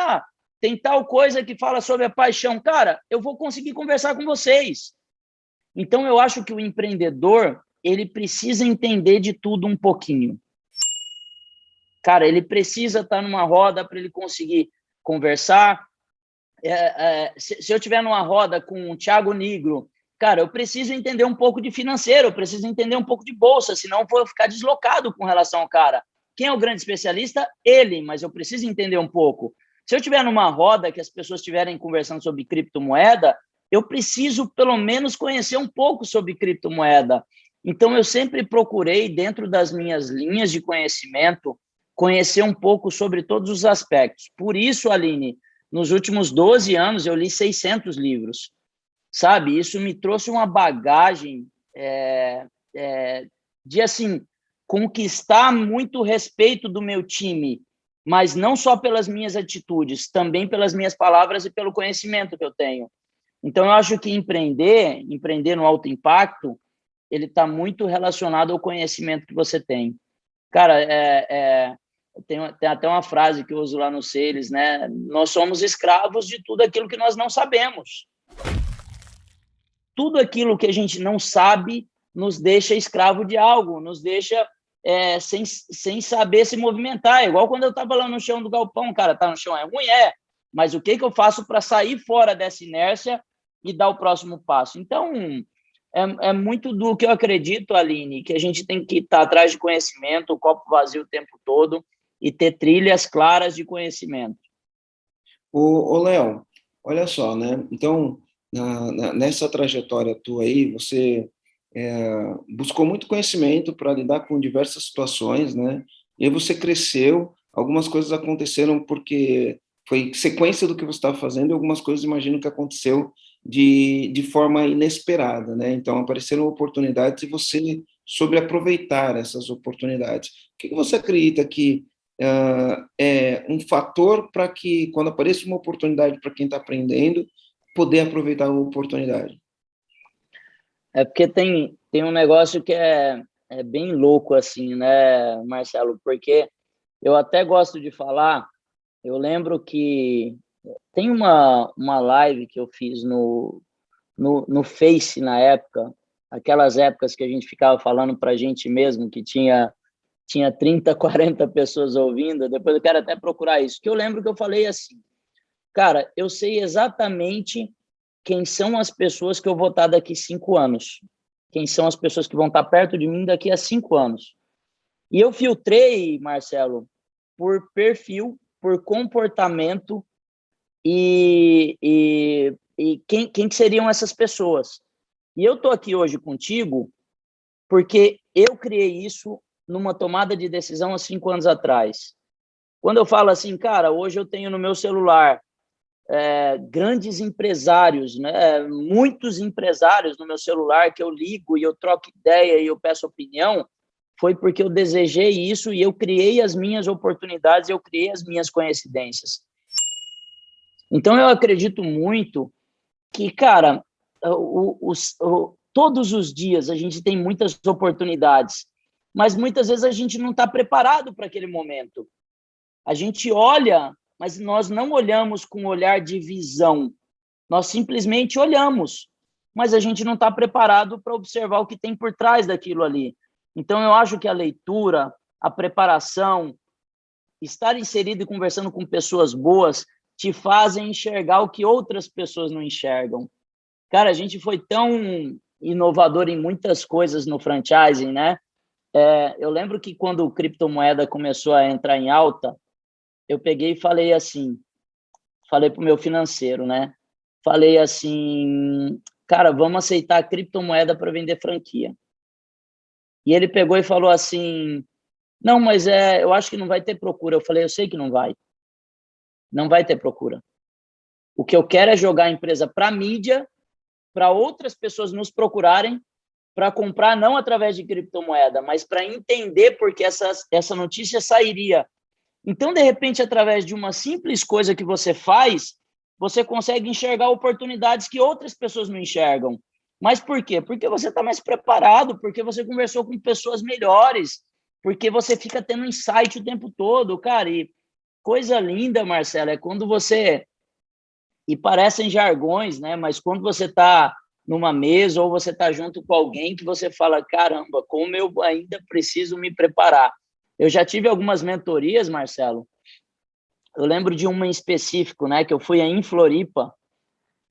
tem tal coisa que fala sobre a paixão. Cara, eu vou conseguir conversar com vocês. Então, eu acho que o empreendedor, ele precisa entender de tudo um pouquinho. Cara, ele precisa estar numa roda para ele conseguir conversar. Se eu estiver numa roda com o Thiago Nigro, cara, eu preciso entender um pouco de financeiro, eu preciso entender um pouco de bolsa, senão eu vou ficar deslocado com relação ao cara. Quem é o grande especialista? Ele, mas eu preciso entender um pouco. Se eu estiver numa roda que as pessoas estiverem conversando sobre criptomoeda, eu preciso pelo menos conhecer um pouco sobre criptomoeda. Então, eu sempre procurei, dentro das minhas linhas de conhecimento, conhecer um pouco sobre todos os aspectos. Por isso, Aline, nos últimos 12 anos, eu li 600 livros, sabe? Isso me trouxe uma bagagem de, assim, conquistar muito respeito do meu time, mas não só pelas minhas atitudes, também pelas minhas palavras e pelo conhecimento que eu tenho. Então, eu acho que empreender no alto impacto, ele está muito relacionado ao conhecimento que você tem. Cara, tem até uma frase que eu uso lá no Sales, né? Nós somos escravos de tudo aquilo que nós não sabemos. Tudo aquilo que a gente não sabe nos deixa escravo de algo, nos deixa sem saber se movimentar. Igual quando eu estava lá no chão do galpão, cara, tá no chão é ruim, mas o que eu faço para sair fora dessa inércia e dar o próximo passo? Então, é muito do que eu acredito, Aline, que a gente tem que estar atrás de conhecimento, o copo vazio o tempo todo, e ter trilhas claras de conhecimento. Ô Léo, olha só, né? Então, nessa trajetória tua aí, você buscou muito conhecimento para lidar com diversas situações, né? E aí você cresceu, algumas coisas aconteceram porque foi sequência do que você estava fazendo, e algumas coisas imagino que aconteceu de forma inesperada, né? Então, apareceram oportunidades e você soube aproveitar essas oportunidades. O que você acredita que é um fator para que, quando apareça uma oportunidade para quem está aprendendo, poder aproveitar a oportunidade? É porque tem um negócio que é bem louco, assim, né, Marcelo? Porque eu até gosto de falar, eu lembro que tem uma live que eu fiz no Face na época, aquelas épocas que a gente ficava falando para a gente mesmo, que tinha 30, 40 pessoas ouvindo, depois eu quero até procurar isso, que eu lembro que eu falei assim, cara, eu sei exatamente quem são as pessoas que eu vou estar daqui 5 anos, quem são as pessoas que vão estar perto de mim daqui a 5 anos. E eu filtrei, Marcelo, por perfil, por comportamento e quem que seriam essas pessoas. E eu estou aqui hoje contigo porque eu criei isso numa tomada de decisão há 5 anos atrás. Quando eu falo assim, cara, hoje eu tenho no meu celular grandes empresários, né? Muitos empresários no meu celular que eu ligo e eu troco ideia e eu peço opinião, foi porque eu desejei isso e eu criei as minhas oportunidades, eu criei as minhas coincidências. Então, eu acredito muito que, cara, todos os dias a gente tem muitas oportunidades, mas muitas vezes a gente não está preparado para aquele momento. A gente olha, mas nós não olhamos com um olhar de visão. Nós simplesmente olhamos, mas a gente não está preparado para observar o que tem por trás daquilo ali. Então, eu acho que a leitura, a preparação, estar inserido e conversando com pessoas boas, te fazem enxergar o que outras pessoas não enxergam. Cara, a gente foi tão inovador em muitas coisas no franchising, né? Eu lembro que quando a criptomoeda começou a entrar em alta, eu peguei e falei assim, falei para o meu financeiro, né? Falei assim, cara, vamos aceitar a criptomoeda para vender franquia. E ele pegou e falou assim, não, mas eu acho que não vai ter procura. Eu falei, eu sei que não vai. Não vai ter procura. O que eu quero é jogar a empresa para a mídia, para outras pessoas nos procurarem, para comprar não através de criptomoeda, mas para entender porque essa notícia sairia. Então, de repente, através de uma simples coisa que você faz, você consegue enxergar oportunidades que outras pessoas não enxergam. Mas por quê? Porque você está mais preparado, porque você conversou com pessoas melhores, porque você fica tendo insight o tempo todo, cara. E coisa linda, Marcelo, é quando você e parecem jargões, né? Mas quando você está numa mesa ou você está junto com alguém que você fala, caramba, como eu ainda preciso me preparar. Eu já tive algumas mentorias, Marcelo. Eu lembro de uma em específico, né? Que eu fui em Floripa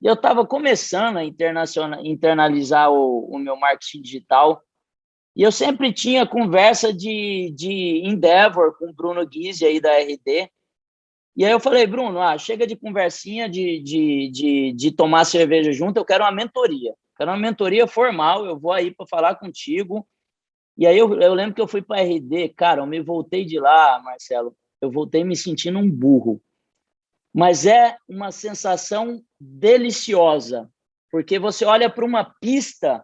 e eu estava começando a internalizar o meu marketing digital. E eu sempre tinha conversa de Endeavor com o Bruno Guizzi aí da RD. E aí eu falei, Bruno, chega de conversinha de tomar cerveja junto, eu quero uma mentoria. Quero uma mentoria formal, eu vou aí para falar contigo. E aí eu lembro que eu fui para a RD, cara, eu me voltei de lá, Marcelo, eu voltei me sentindo um burro. Mas é uma sensação deliciosa, porque você olha para uma pista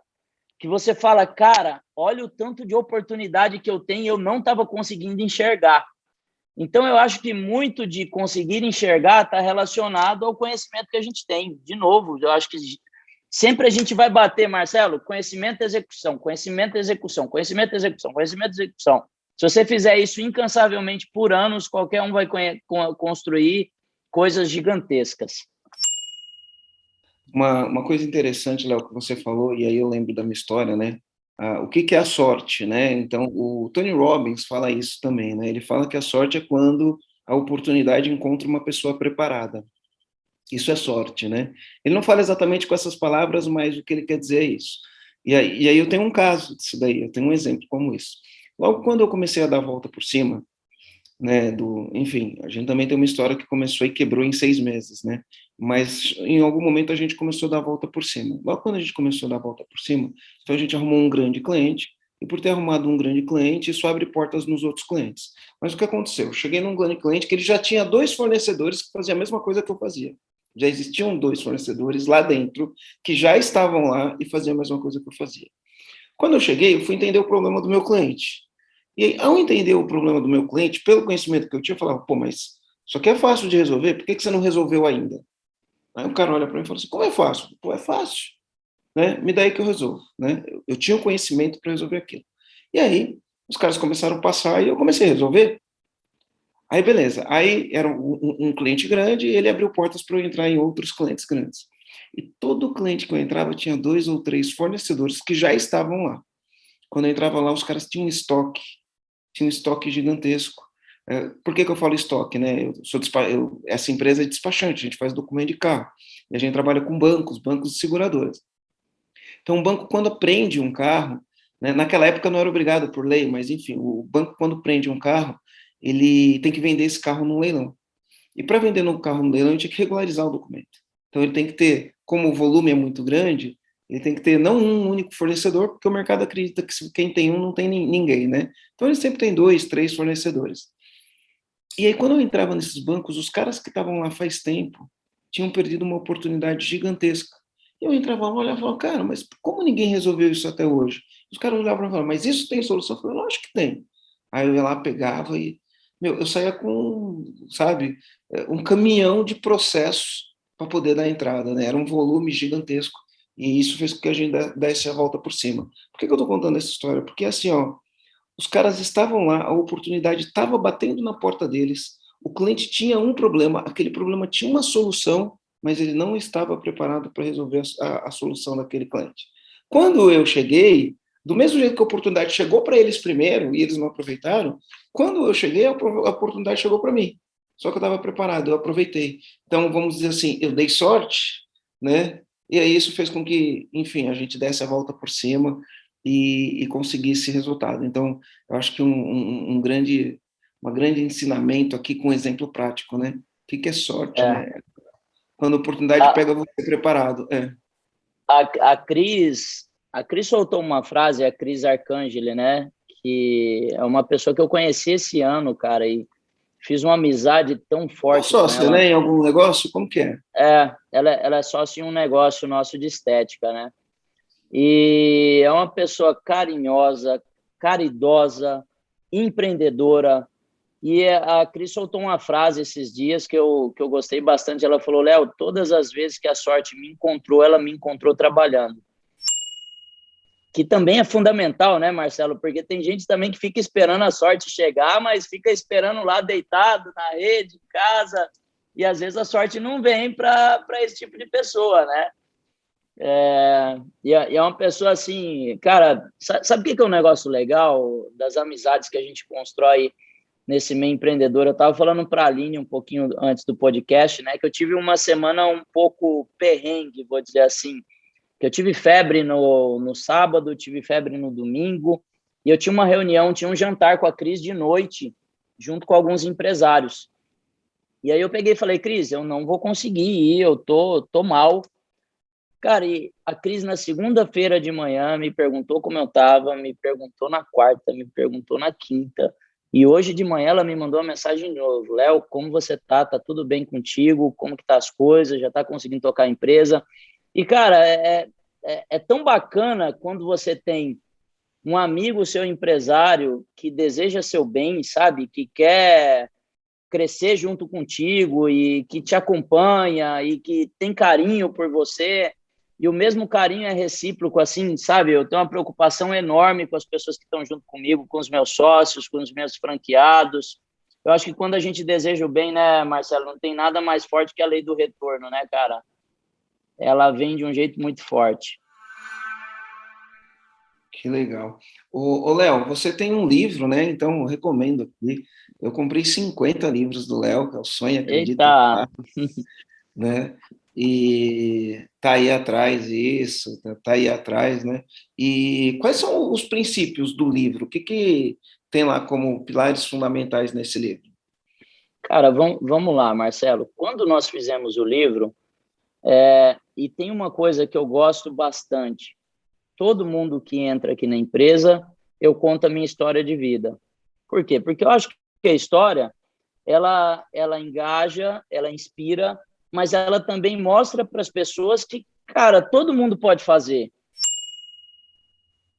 que você fala, cara, olha o tanto de oportunidade que eu tenho e eu não estava conseguindo enxergar. Então, eu acho que muito de conseguir enxergar está relacionado ao conhecimento que a gente tem. De novo, eu acho que sempre a gente vai bater, Marcelo, conhecimento e execução, conhecimento e execução, conhecimento e execução, conhecimento e execução. Se você fizer isso incansavelmente por anos, qualquer um vai construir coisas gigantescas. Uma coisa interessante, Léo, que você falou, e aí eu lembro da minha história, né? O que é a sorte, né? Então, o Tony Robbins fala isso também, né? Ele fala que a sorte é quando a oportunidade encontra uma pessoa preparada. Isso é sorte, né? Ele não fala exatamente com essas palavras, mas o que ele quer dizer é isso. E aí eu tenho um caso disso daí, eu tenho um exemplo como isso. Logo quando eu comecei a dar a volta por cima, né, enfim, a gente também tem uma história que começou e quebrou em 6 meses, né? Mas em algum momento a gente começou a dar a volta por cima. Logo quando a gente começou a dar a volta por cima, então a gente arrumou um grande cliente, e por ter arrumado um grande cliente, isso abre portas nos outros clientes. Mas o que aconteceu? Eu cheguei num grande cliente que ele já tinha 2 fornecedores que faziam a mesma coisa que eu fazia. Já existiam 2 fornecedores lá dentro que já estavam lá e faziam a mesma coisa que eu fazia. Quando eu cheguei, eu fui entender o problema do meu cliente. E aí, ao entender o problema do meu cliente, pelo conhecimento que eu tinha, eu falava, pô, mas isso aqui é fácil de resolver, por que você não resolveu ainda? Aí o cara olha para mim e fala assim, como é fácil? Pô, é fácil, né? Me dá aí que eu resolvo, né? Eu tinha o conhecimento para resolver aquilo. E aí, os caras começaram a passar e eu comecei a resolver. Aí, beleza. Aí, era um cliente grande e ele abriu portas para eu entrar em outros clientes grandes. E todo cliente que eu entrava tinha 2 ou 3 fornecedores que já estavam lá. Quando eu entrava lá, os caras tinham um estoque gigantesco. Por que eu falo estoque, né? Essa empresa é despachante, a gente faz documento de carro, e a gente trabalha com bancos e seguradoras. Então, o banco, quando prende um carro, né, naquela época não era obrigado por lei, mas enfim, o banco, quando prende um carro, ele tem que vender esse carro no leilão. E para vender no carro no leilão, ele tinha que regularizar o documento. Então, ele tem que ter, como o volume é muito grande, ele tem que ter não um único fornecedor, porque o mercado acredita que quem tem um não tem ninguém, né? Então, ele sempre tem 2, 3 fornecedores. E aí, quando eu entrava nesses bancos, os caras que estavam lá faz tempo tinham perdido uma oportunidade gigantesca. E eu entrava lá, olhava e falava, cara, mas como ninguém resolveu isso até hoje? Os caras olhavam e falavam, mas isso tem solução? Eu falei, lógico que tem. Aí eu ia lá, pegava e, eu saía com, sabe, um caminhão de processos para poder dar entrada, né? Era um volume gigantesco. E isso fez com que a gente desse a volta por cima. Por que eu estou contando essa história? Porque, assim, ó, os caras estavam lá, a oportunidade estava batendo na porta deles, o cliente tinha um problema, aquele problema tinha uma solução, mas ele não estava preparado para resolver a solução daquele cliente. Quando eu cheguei, do mesmo jeito que a oportunidade chegou para eles primeiro e eles não aproveitaram, quando eu cheguei, a oportunidade chegou para mim. Só que eu estava preparado, eu aproveitei. Então, vamos dizer assim, eu dei sorte, né? E aí isso fez com que, enfim, a gente desse a volta por cima e conseguir esse resultado. Então, eu acho que um grande ensinamento aqui com um exemplo prático, né? O que é sorte, né? Quando a oportunidade pega você preparado. A Cris soltou uma frase, a Cris Arcangeli, né? Que é uma pessoa que eu conheci esse ano, cara, e fiz uma amizade tão forte com ela. Né? Em algum negócio? Como que é? Ela é sócia em um negócio nosso de estética, né? E é uma pessoa carinhosa, caridosa, empreendedora. E a Cris soltou uma frase esses dias que eu gostei bastante. Ela falou, Léo, todas as vezes que a sorte me encontrou, ela me encontrou trabalhando. Que também é fundamental, né, Marcelo? Porque tem gente também que fica esperando a sorte chegar, mas fica esperando lá deitado na rede, em casa, e às vezes a sorte não vem para esse tipo de pessoa, né? E é uma pessoa assim, cara, sabe o que é um negócio legal das amizades que a gente constrói nesse meio empreendedor? Eu estava falando para a Aline um pouquinho antes do podcast, né, que eu tive uma semana um pouco perrengue, vou dizer assim, que eu tive febre no sábado, tive febre no domingo, e eu tinha uma reunião, tinha um jantar com a Cris de noite, junto com alguns empresários. E aí eu peguei e falei, Cris, eu não vou conseguir ir, eu tô mal. Cara, e a Cris na segunda-feira de manhã me perguntou como eu estava, me perguntou na quarta, me perguntou na quinta, e hoje de manhã ela me mandou uma mensagem de novo. Léo, como você tá? Tá tudo bem contigo? Como que tá as coisas? Já tá conseguindo tocar a empresa? E, cara, é tão bacana quando você tem um amigo, seu empresário, que deseja seu bem, sabe? Que quer crescer junto contigo e que te acompanha e que tem carinho por você, e o mesmo carinho é recíproco, assim, sabe? Eu tenho uma preocupação enorme com as pessoas que estão junto comigo, com os meus sócios, com os meus franqueados. Eu acho que quando a gente deseja o bem, né, Marcelo, não tem nada mais forte que a lei do retorno, né, cara? Ela vem de um jeito muito forte. Que legal. Ô, Léo, você tem um livro, né? Então, eu recomendo aqui. Eu comprei 50 livros do Léo, que é o Sonho, Acredita e Eita! Faça, né? E tá aí atrás isso, tá aí atrás, né? E quais são os princípios do livro? O que tem lá como pilares fundamentais nesse livro? Cara, vamos lá, Marcelo. Quando nós fizemos o livro, e tem uma coisa que eu gosto bastante, todo mundo que entra aqui na empresa, eu conto a minha história de vida. Por quê? Porque eu acho que a história, ela engaja, ela inspira, mas ela também mostra para as pessoas que, cara, todo mundo pode fazer,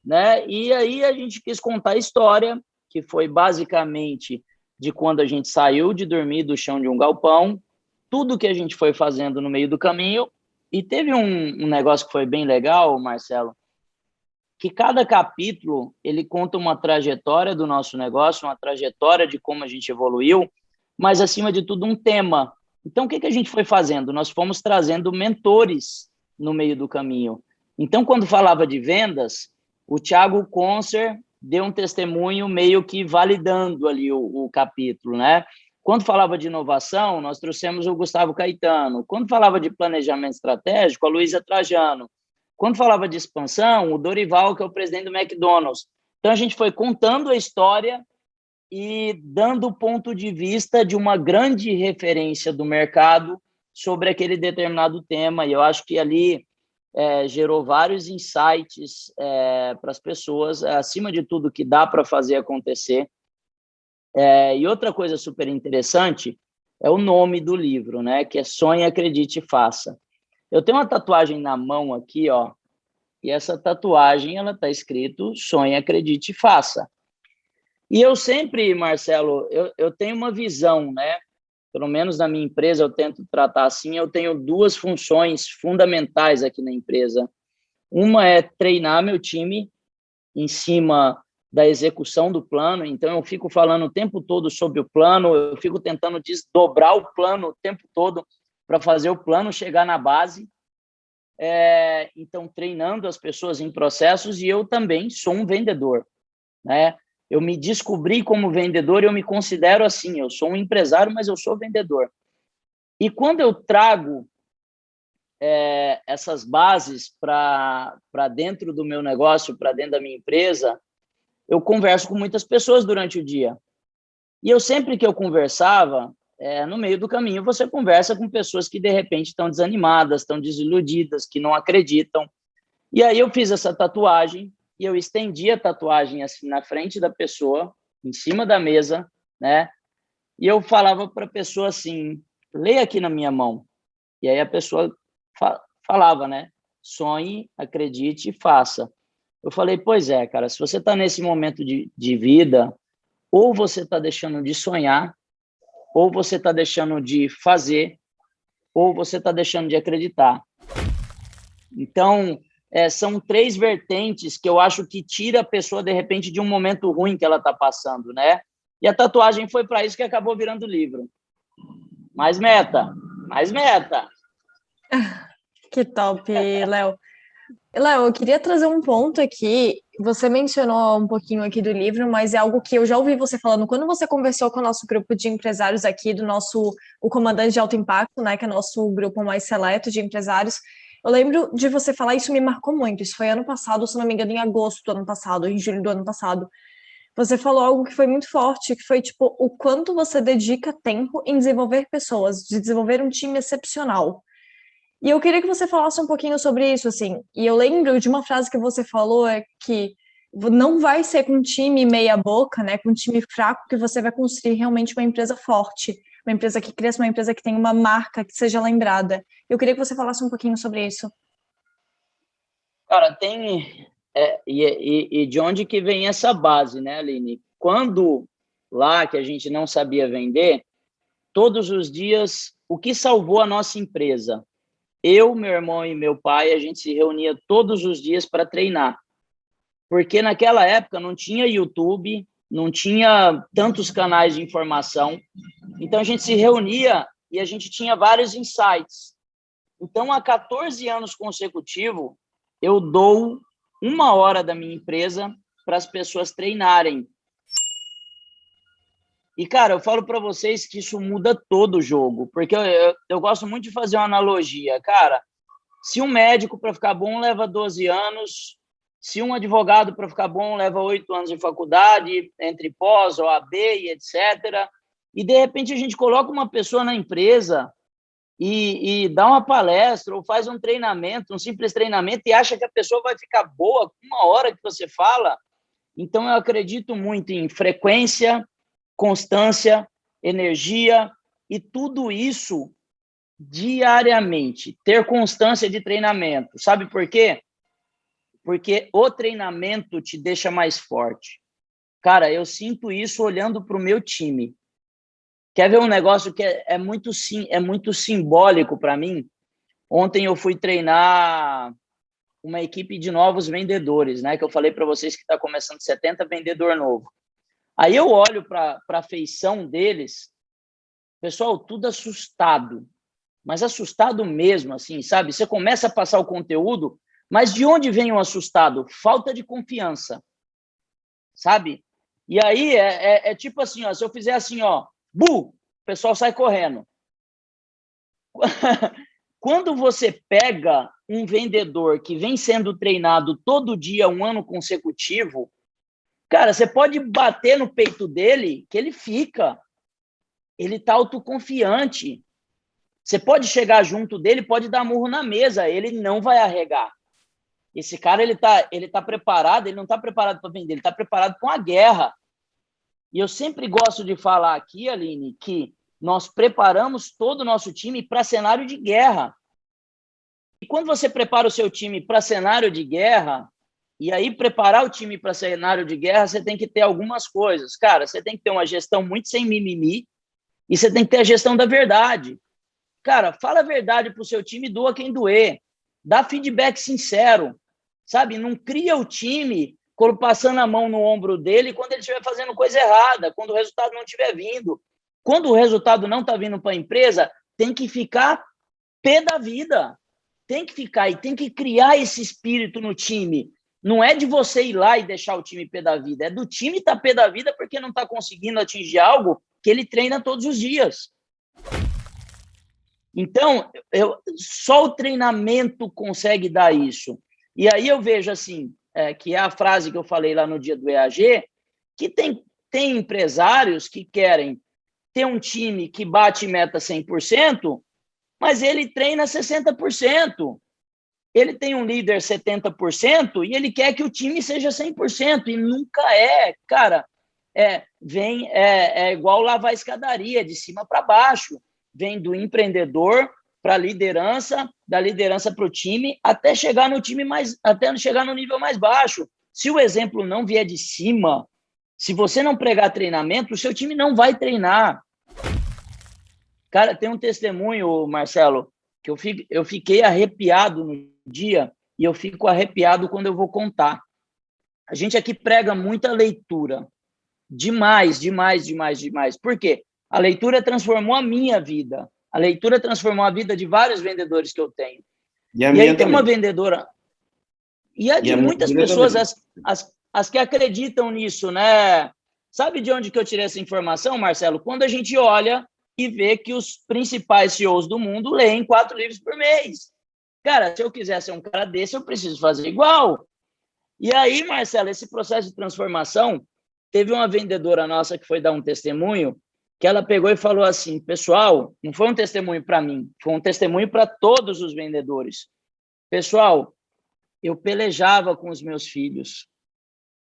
né? E aí a gente quis contar a história, que foi basicamente de quando a gente saiu de dormir do chão de um galpão, tudo que a gente foi fazendo no meio do caminho, e teve um negócio que foi bem legal, Marcelo, que cada capítulo ele conta uma trajetória do nosso negócio, uma trajetória de como a gente evoluiu, mas acima de tudo um tema. Então, o que a gente foi fazendo? Nós fomos trazendo mentores no meio do caminho. Então, quando falava de vendas, o Thiago Concer deu um testemunho meio que validando ali o capítulo, né? Quando falava de inovação, nós trouxemos o Gustavo Caetano. Quando falava de planejamento estratégico, a Luísa Trajano. Quando falava de expansão, o Dorival, que é o presidente do McDonald's. Então, a gente foi contando a história e dando o ponto de vista de uma grande referência do mercado sobre aquele determinado tema. E eu acho que ali gerou vários insights para as pessoas, acima de tudo, que dá para fazer acontecer. E outra coisa super interessante é o nome do livro, né? Que é Sonhe, Acredite e Faça. Eu tenho uma tatuagem na mão aqui, ó, e essa tatuagem, ela está escrito Sonhe, Acredite e Faça. E eu sempre, Marcelo, eu tenho uma visão, né? Pelo menos na minha empresa eu tento tratar assim, eu tenho duas funções fundamentais aqui na empresa. Uma é treinar meu time em cima da execução do plano, então eu fico falando o tempo todo sobre o plano, eu fico tentando desdobrar o plano o tempo todo para fazer o plano chegar na base. Então, treinando as pessoas em processos, e eu também sou um vendedor, né? Eu me descobri como vendedor e eu me considero assim, eu sou um empresário, mas eu sou vendedor. E quando eu trago essas bases para dentro do meu negócio, para dentro da minha empresa, eu converso com muitas pessoas durante o dia. E eu sempre que eu conversava, no meio do caminho, você conversa com pessoas que, de repente, estão desanimadas, estão desiludidas, que não acreditam. E aí eu fiz essa tatuagem e eu estendi a tatuagem assim na frente da pessoa, em cima da mesa, né? E eu falava para a pessoa assim, leia aqui na minha mão. E aí a pessoa falava, né? Sonhe, acredite e faça. Eu falei, pois é, cara, se você está nesse momento de vida, ou você está deixando de sonhar, ou você está deixando de fazer, ou você está deixando de acreditar. Então, são três vertentes que eu acho que tira a pessoa, de repente, de um momento ruim que ela está passando, né? E a tatuagem foi para isso que acabou virando livro. Mais meta, mais meta. Que top, Léo. Léo, eu queria trazer um ponto aqui. Você mencionou um pouquinho aqui do livro, mas é algo que eu já ouvi você falando quando você conversou com o nosso grupo de empresários aqui, o Comandante de Alto Impacto, né, que é nosso grupo mais seleto de empresários. Eu lembro de você falar, isso me marcou muito. Isso foi ano passado, se não me engano, em agosto do ano passado, em julho do ano passado. Você falou algo que foi muito forte, que foi tipo o quanto você dedica tempo em desenvolver pessoas, de desenvolver um time excepcional. E eu queria que você falasse um pouquinho sobre isso, assim. E eu lembro de uma frase que você falou, é que não vai ser com um time meia boca, né, com um time fraco, que você vai construir realmente uma empresa forte, uma empresa que cresça, uma empresa que tenha uma marca que seja lembrada. Eu queria que você falasse um pouquinho sobre isso. Cara, e de onde que vem essa base, né, Aline? Quando lá que a gente não sabia vender, todos os dias, o que salvou a nossa empresa? Eu, meu irmão e meu pai, a gente se reunia todos os dias para treinar. Porque naquela época não tinha YouTube, não tinha tantos canais de informação. Então a gente se reunia e a gente tinha vários insights. Então, há 14 anos consecutivos, eu dou 1 hora da minha empresa para as pessoas treinarem. E, cara, eu falo para vocês que isso muda todo o jogo, porque eu gosto muito de fazer uma analogia. Cara, se um médico para ficar bom leva 12 anos, se um advogado para ficar bom leva 8 anos de faculdade, entre pós, OAB e etc., e de repente a gente coloca uma pessoa na empresa e dá uma palestra ou faz um treinamento, um simples treinamento, e acha que a pessoa vai ficar boa com 1 hora que você fala. Então, eu acredito muito em frequência, constância, energia e tudo isso diariamente. Ter constância de treinamento. Sabe por quê? Porque o treinamento te deixa mais forte. Cara, eu sinto isso olhando para o meu time. Quer ver um negócio que é muito simbólico para mim? Ontem eu fui treinar uma equipe de novos vendedores, né? Que eu falei para vocês que está começando 70 vendedor novo. Aí eu olho para a feição deles, pessoal, tudo assustado, mas assustado mesmo, assim, sabe? Você começa a passar o conteúdo, mas de onde vem o assustado? Falta de confiança, sabe? E aí é tipo assim, ó, se eu fizer assim, ó, bu, o pessoal sai correndo. Quando você pega um vendedor que vem sendo treinado todo dia, 1 ano consecutivo, cara, você pode bater no peito dele que ele fica. Ele está autoconfiante. Você pode chegar junto dele, pode dar murro na mesa, ele não vai arregar. Esse cara, ele tá preparado, ele não está preparado para vender, ele está preparado para uma guerra. E eu sempre gosto de falar aqui, Aline, que nós preparamos todo o nosso time para cenário de guerra. E quando você prepara o seu time para cenário de guerra, e aí preparar o time para cenário de guerra, você tem que ter algumas coisas. Cara, você tem que ter uma gestão muito sem mimimi e você tem que ter a gestão da verdade. Cara, fala a verdade para o seu time, doa quem doer. Dá feedback sincero, sabe? Não cria o time passando a mão no ombro dele quando ele estiver fazendo coisa errada, quando o resultado não estiver vindo. Quando o resultado não está vindo para a empresa, tem que ficar pé da vida. Tem que ficar e tem que criar esse espírito no time. Não é de você ir lá e deixar o time pé da vida, é do time estar pé da vida porque não está conseguindo atingir algo que ele treina todos os dias. Então, só o treinamento consegue dar isso. E aí eu vejo assim, que é a frase que eu falei lá no dia do EAG, que tem empresários que querem ter um time que bate meta 100%, mas ele treina 60%. Ele tem um líder 70% e ele quer que o time seja 100%, e nunca é. Cara, é igual lavar a escadaria, de cima para baixo. Vem do empreendedor para a liderança, da liderança para o time, até chegar no nível mais baixo. Se o exemplo não vier de cima, se você não pregar treinamento, o seu time não vai treinar. Cara, tem um testemunho, Marcelo, que eu fiquei arrepiado no dia e eu fico arrepiado quando eu vou contar. A gente aqui prega muita leitura. Demais, demais, demais, demais. Por quê? A leitura transformou a minha vida. A leitura transformou a vida de vários vendedores que eu tenho. E a E minha aí tem também. uma vendedora, e a de E a minha muitas família pessoas, também. as que acreditam nisso, né? Sabe de onde que eu tirei essa informação, Marcelo? Quando a gente olha e vê que os principais CEOs do mundo leem 4 livros por mês. Cara, se eu quiser ser um cara desse, eu preciso fazer igual. E aí, Marcelo, esse processo de transformação, teve uma vendedora nossa que foi dar um testemunho, que ela pegou e falou assim, pessoal, não foi um testemunho para mim, foi um testemunho para todos os vendedores. Pessoal, eu pelejava com os meus filhos,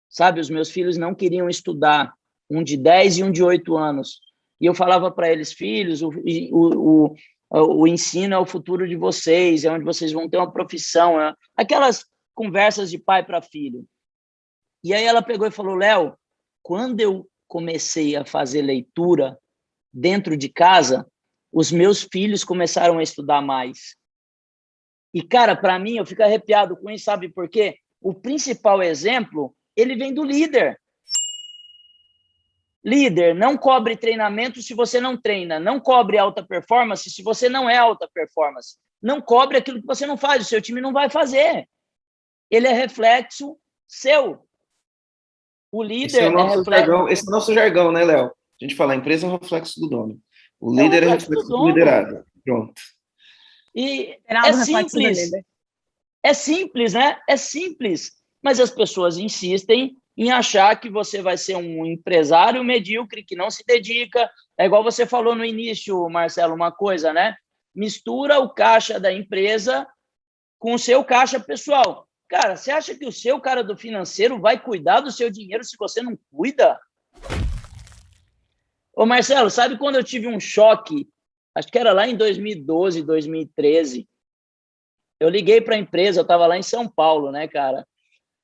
sabe? Os meus filhos não queriam estudar, um de 10 e um de 8 anos. E eu falava para eles, filhos, o ensino é o futuro de vocês, é onde vocês vão ter uma profissão, aquelas conversas de pai para filho. E aí ela pegou e falou, Léo, quando eu comecei a fazer leitura dentro de casa, os meus filhos começaram a estudar mais. E, cara, para mim, eu fico arrepiado com isso, sabe por quê? O principal exemplo, ele vem do líder. Líder, não cobre treinamento se você não treina. Não cobre alta performance se você não é alta performance. Não cobre aquilo que você não faz, o seu time não vai fazer. Ele é reflexo seu. O líder é reflexo... Esse é o nosso jargão, né, Léo? A gente fala, a empresa é um reflexo do dono. O líder é reflexo do liderado. Pronto. E é simples. É simples, né? É simples. Mas as pessoas insistem em achar que você vai ser um empresário medíocre, que não se dedica. É igual você falou no início, Marcelo, uma coisa, né? Mistura o caixa da empresa com o seu caixa pessoal. Cara, você acha que o seu cara do financeiro vai cuidar do seu dinheiro se você não cuida? Ô, Marcelo, sabe quando eu tive um choque? Acho que era lá em 2012, 2013. Eu liguei para a empresa, eu estava lá em São Paulo, né, cara?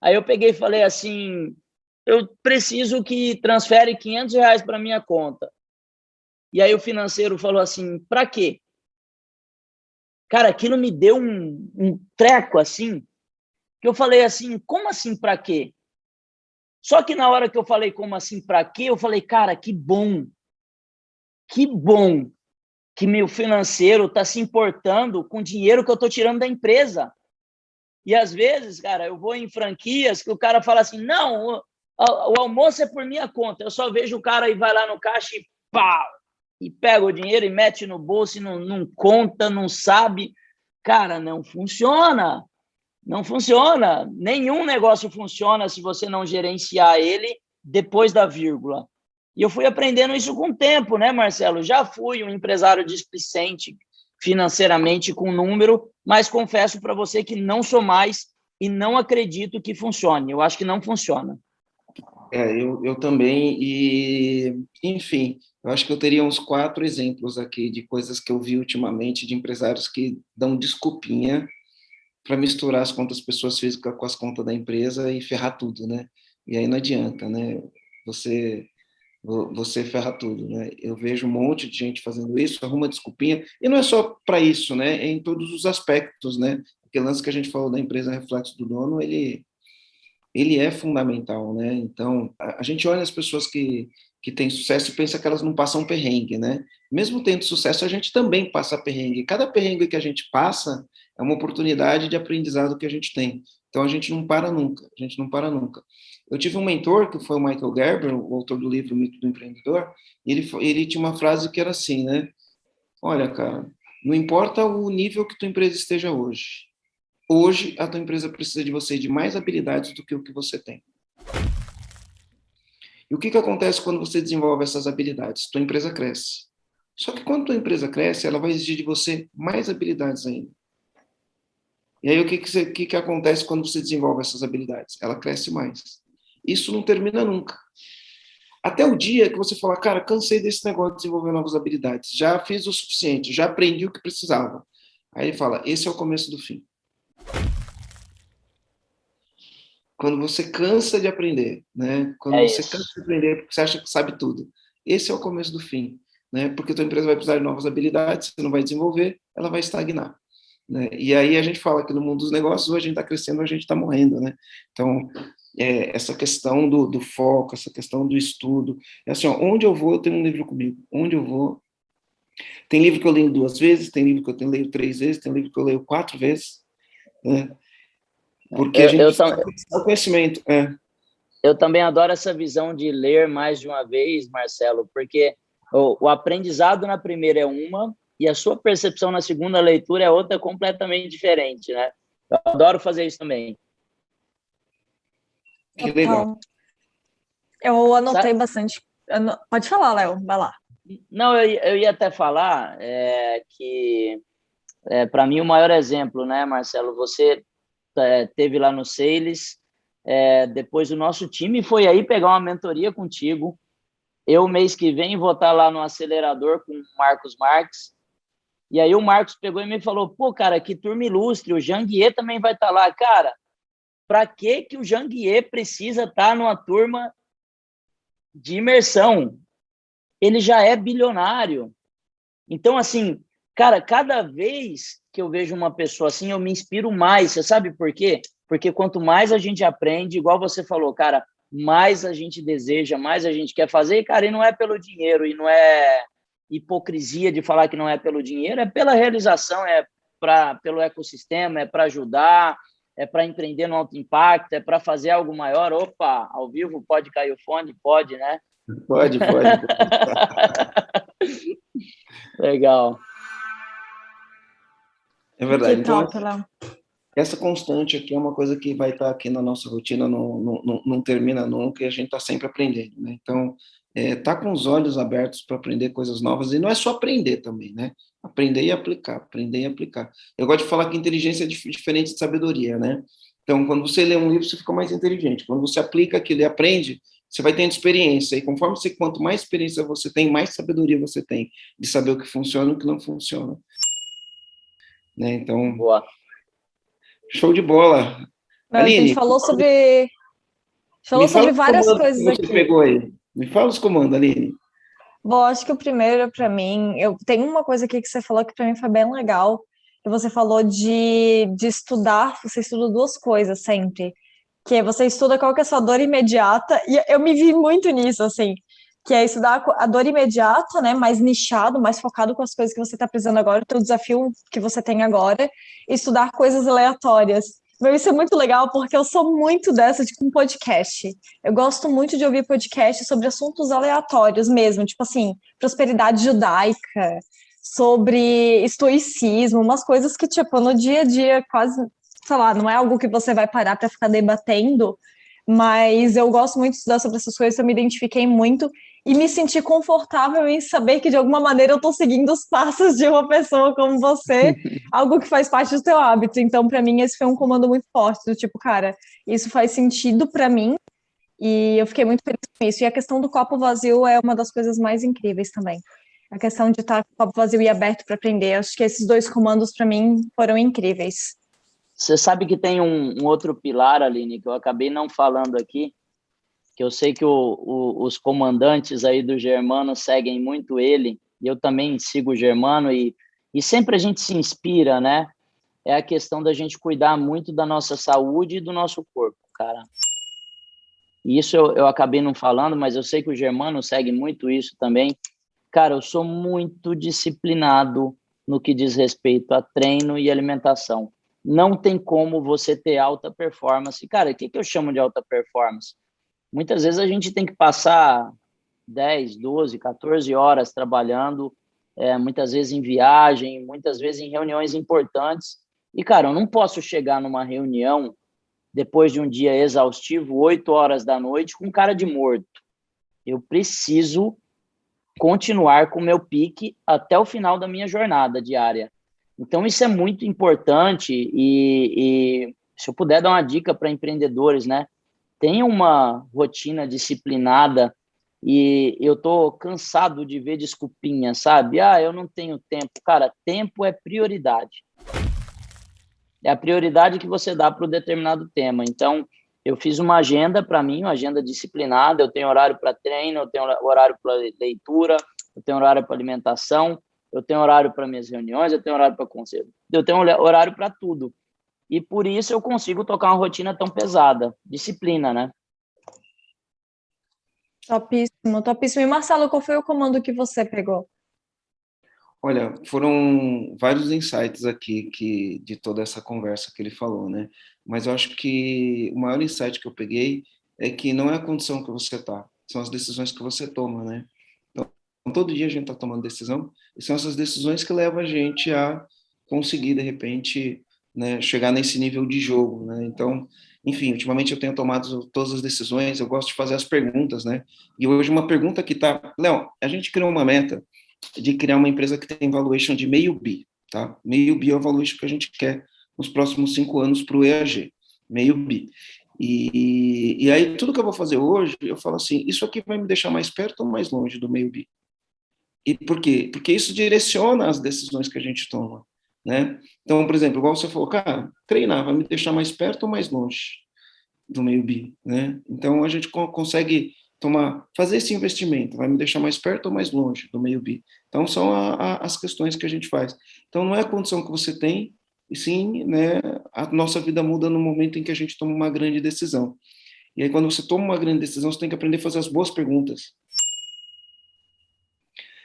Aí eu peguei e falei assim, eu preciso que transfere R$500 para minha conta. E aí o financeiro falou assim, para quê? Cara, aquilo me deu um treco assim, que eu falei assim, como assim para quê? Só que na hora que eu falei como assim para quê, eu falei, cara, que bom que meu financeiro está se importando com o dinheiro que eu estou tirando da empresa. E às vezes, cara, eu vou em franquias que o cara fala assim, não, o almoço é por minha conta. Eu só vejo o cara e vai lá no caixa e pá, e pega o dinheiro e mete no bolso e não conta, não sabe. Cara, não funciona. Não funciona. Nenhum negócio funciona se você não gerenciar ele depois da vírgula. E eu fui aprendendo isso com o tempo, né, Marcelo? Já fui um empresário displicente financeiramente com número, mas confesso para você que não sou mais e não acredito que funcione. Eu acho que não funciona. Eu também, e, enfim, eu acho que eu teria uns 4 exemplos aqui de coisas que eu vi ultimamente de empresários que dão desculpinha para misturar as contas pessoas físicas com as contas da empresa e ferrar tudo, né? E aí não adianta, né? Você ferra tudo, né? Eu vejo um monte de gente fazendo isso, arruma desculpinha, e não é só para isso, né? É em todos os aspectos, né? Aquele lance que a gente falou da empresa reflexo do dono, ele é fundamental, né? Então, a gente olha as pessoas que têm sucesso e pensa que elas não passam perrengue, né? Mesmo tendo sucesso, a gente também passa perrengue. Cada perrengue que a gente passa é uma oportunidade de aprendizado que a gente tem. Então, a gente não para nunca, a gente não para nunca. Eu tive um mentor, que foi o Michael Gerber, o autor do livro O Mito do Empreendedor, e ele tinha uma frase que era assim, né? Olha, cara, não importa o nível que tua empresa esteja hoje, hoje, a tua empresa precisa de você de mais habilidades do que o que você tem. E o que acontece quando você desenvolve essas habilidades? Tua empresa cresce. Só que quando tua empresa cresce, ela vai exigir de você mais habilidades ainda. E aí, o que acontece quando você desenvolve essas habilidades? Ela cresce mais. Isso não termina nunca. Até o dia que você fala, cara, cansei desse negócio de desenvolver novas habilidades. Já fiz o suficiente, já aprendi o que precisava. Aí ele fala, esse é o começo do fim. Quando você cansa de aprender, né? Quando você cansa de aprender porque você acha que sabe tudo. Esse é o começo do fim, né? Porque a tua empresa vai precisar de novas habilidades, você não vai desenvolver, ela vai estagnar, né? E aí a gente fala que no mundo dos negócios, ou a gente está crescendo, ou a gente está morrendo, né? Então, essa questão do foco, essa questão do estudo. É assim, ó, onde eu vou, eu tenho um livro comigo. Onde eu vou, tem livro que eu leio 2 vezes, tem livro que eu leio 3 vezes, tem livro que eu leio 4 vezes, né? Porque a gente precisa fixar o conhecimento. Eu também adoro essa visão de ler mais de uma vez, Marcelo, porque o aprendizado na primeira é uma e a sua percepção na segunda leitura é outra completamente diferente, né? Eu adoro fazer isso também. Que legal. Eu anotei bastante. Pode falar, Léo, vai lá. Não, eu ia até falar que, para mim, o maior exemplo, né, Marcelo? Você teve lá no Sales, depois o nosso time foi aí pegar uma mentoria contigo. Eu, mês que vem, vou estar lá no acelerador com o Marcos Marques. E aí o Marcos pegou e me falou, pô, cara, que turma ilustre, o Jean Guier também vai estar lá. Cara, para que o Jean Guier precisa estar numa turma de imersão? Ele já é bilionário. Então, assim, cara, cada vez que eu vejo uma pessoa assim, eu me inspiro mais. Você sabe por quê? Porque quanto mais a gente aprende, igual você falou, cara, mais a gente deseja, mais a gente quer fazer. E, cara, e não é pelo dinheiro, e não é hipocrisia de falar que não é pelo dinheiro, é pela realização, pelo ecossistema, é para ajudar, é para empreender no alto impacto, é para fazer algo maior. Opa, ao vivo pode cair o fone? Pode, né? Pode. Legal. É verdade. Que Então, top, Léo. essa constante aqui é uma coisa que vai estar aqui na nossa rotina, não termina nunca, e a gente está sempre aprendendo, né? Então, tá com os olhos abertos para aprender coisas novas, e não é só aprender também, né? Aprender e aplicar. Eu gosto de falar que inteligência é diferente de sabedoria, né? Então, quando você lê um livro, você fica mais inteligente. Quando você aplica aquilo e aprende, você vai tendo experiência, e conforme quanto mais experiência você tem, mais sabedoria você tem de saber o que funciona e o que não funciona. Né? Então, boa. Show de bola. Não, Aline, a gente falou sobre várias coisas que você aqui. pegou aí. Me fala os comandos, Aline. Bom, acho que o primeiro, para mim, eu tenho uma coisa aqui que você falou que para mim foi bem legal, que você falou de estudar, você estuda 2 coisas sempre, que você estuda qual que é a sua dor imediata, e eu me vi muito nisso, assim, que é estudar a dor imediata, né, mais nichado, mais focado com as coisas que você está precisando agora, o teu desafio que você tem agora, e estudar coisas aleatórias. Meu, isso é muito legal, porque eu sou muito dessa, tipo, um podcast. Eu gosto muito de ouvir podcast sobre assuntos aleatórios mesmo, tipo assim, prosperidade judaica, sobre estoicismo, umas coisas que, tipo, no dia a dia quase, sei lá, não é algo que você vai parar para ficar debatendo, mas eu gosto muito de estudar sobre essas coisas, eu me identifiquei muito e me senti confortável em saber que, de alguma maneira, eu estou seguindo os passos de uma pessoa como você, algo que faz parte do teu hábito. Então, para mim, esse foi um comando muito forte, do tipo, cara, isso faz sentido para mim, e eu fiquei muito feliz com isso. E a questão do copo vazio é uma das coisas mais incríveis também. A questão de estar com o copo vazio e aberto para aprender. Acho que esses 2 comandos, para mim, foram incríveis. Você sabe que tem um outro pilar, Aline, que eu acabei não falando aqui, que eu sei que os comandantes aí do Germano seguem muito ele, e eu também sigo o Germano, e sempre a gente se inspira, né? É a questão da gente cuidar muito da nossa saúde e do nosso corpo, cara. E isso eu acabei não falando, mas eu sei que o Germano segue muito isso também. Cara, eu sou muito disciplinado no que diz respeito a treino e alimentação. Não tem como você ter alta performance. Cara, o que eu chamo de alta performance? Muitas vezes a gente tem que passar 10, 12, 14 horas trabalhando, muitas vezes em viagem, muitas vezes em reuniões importantes. E, cara, eu não posso chegar numa reunião depois de um dia exaustivo, 8 horas da noite, com cara de morto. Eu preciso continuar com o meu pique até o final da minha jornada diária. Então, isso é muito importante e se eu puder dar uma dica para empreendedores, né? Tenha uma rotina disciplinada e eu tô cansado de ver desculpinha, sabe? Eu não tenho tempo. Cara, tempo é prioridade. É a prioridade que você dá para o determinado tema. Então, eu fiz uma agenda para mim, uma agenda disciplinada. Eu tenho horário para treino, eu tenho horário para leitura, eu tenho horário para alimentação, eu tenho horário para minhas reuniões, eu tenho horário para conselho, eu tenho horário para tudo. e por isso eu consigo tocar uma rotina tão pesada. Disciplina, né? Topíssimo, topíssimo. E Marcelo, qual foi o comando que você pegou? Olha, foram vários insights aqui de toda essa conversa que ele falou, né? Mas eu acho que o maior insight que eu peguei é que não é a condição que você está, são as decisões que você toma, né? Então, todo dia a gente está tomando decisão, e são essas decisões que levam a gente a conseguir, de repente, né, chegar nesse nível de jogo, né? Então, enfim, ultimamente eu tenho tomado todas as decisões, eu gosto de fazer as perguntas, né? E hoje uma pergunta que tá, Léo, a gente criou uma meta de criar uma empresa que tem valuation de meio bi, tá? Meio bi é o valuation que a gente quer nos próximos 5 anos para o EAG, meio bi. E aí, tudo que eu vou fazer hoje, eu falo assim, isso aqui vai me deixar mais perto ou mais longe do meio bi? E por quê? Porque isso direciona as decisões que a gente toma, né? Então, por exemplo, igual você falou, cara, treinar vai me deixar mais perto ou mais longe do meio bi, né? Então, a gente consegue fazer esse investimento, vai me deixar mais perto ou mais longe do meio bi. Então, são as questões que a gente faz. Então, não é a condição que você tem, e sim, né, a nossa vida muda no momento em que a gente toma uma grande decisão. E aí, quando você toma uma grande decisão, você tem que aprender a fazer as boas perguntas.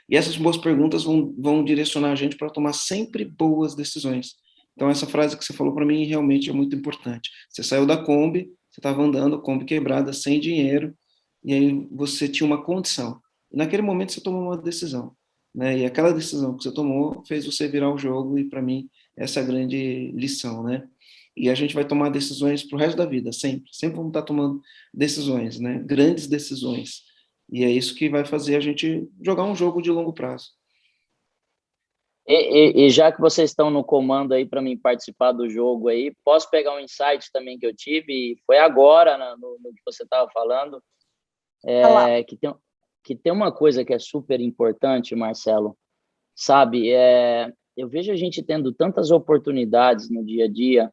E essas boas perguntas vão direcionar a gente para tomar sempre boas decisões. Então, essa frase que você falou para mim realmente é muito importante. Você saiu da Kombi, você estava andando, Kombi quebrada, sem dinheiro, e aí você tinha uma condição. E naquele momento você tomou uma decisão. Né? E aquela decisão que você tomou fez você virar o jogo, e para mim, essa é a grande lição. Né? E a gente vai tomar decisões para o resto da vida, sempre. Sempre vamos estar tomando decisões, né? Grandes decisões. E é isso que vai fazer a gente jogar um jogo de longo prazo. E já que vocês estão no comando aí para mim participar do jogo aí, posso pegar um insight também que eu tive, e foi agora no que você estava falando, que tem uma coisa que é super importante, Marcelo, sabe? Eu vejo a gente tendo tantas oportunidades no dia a dia,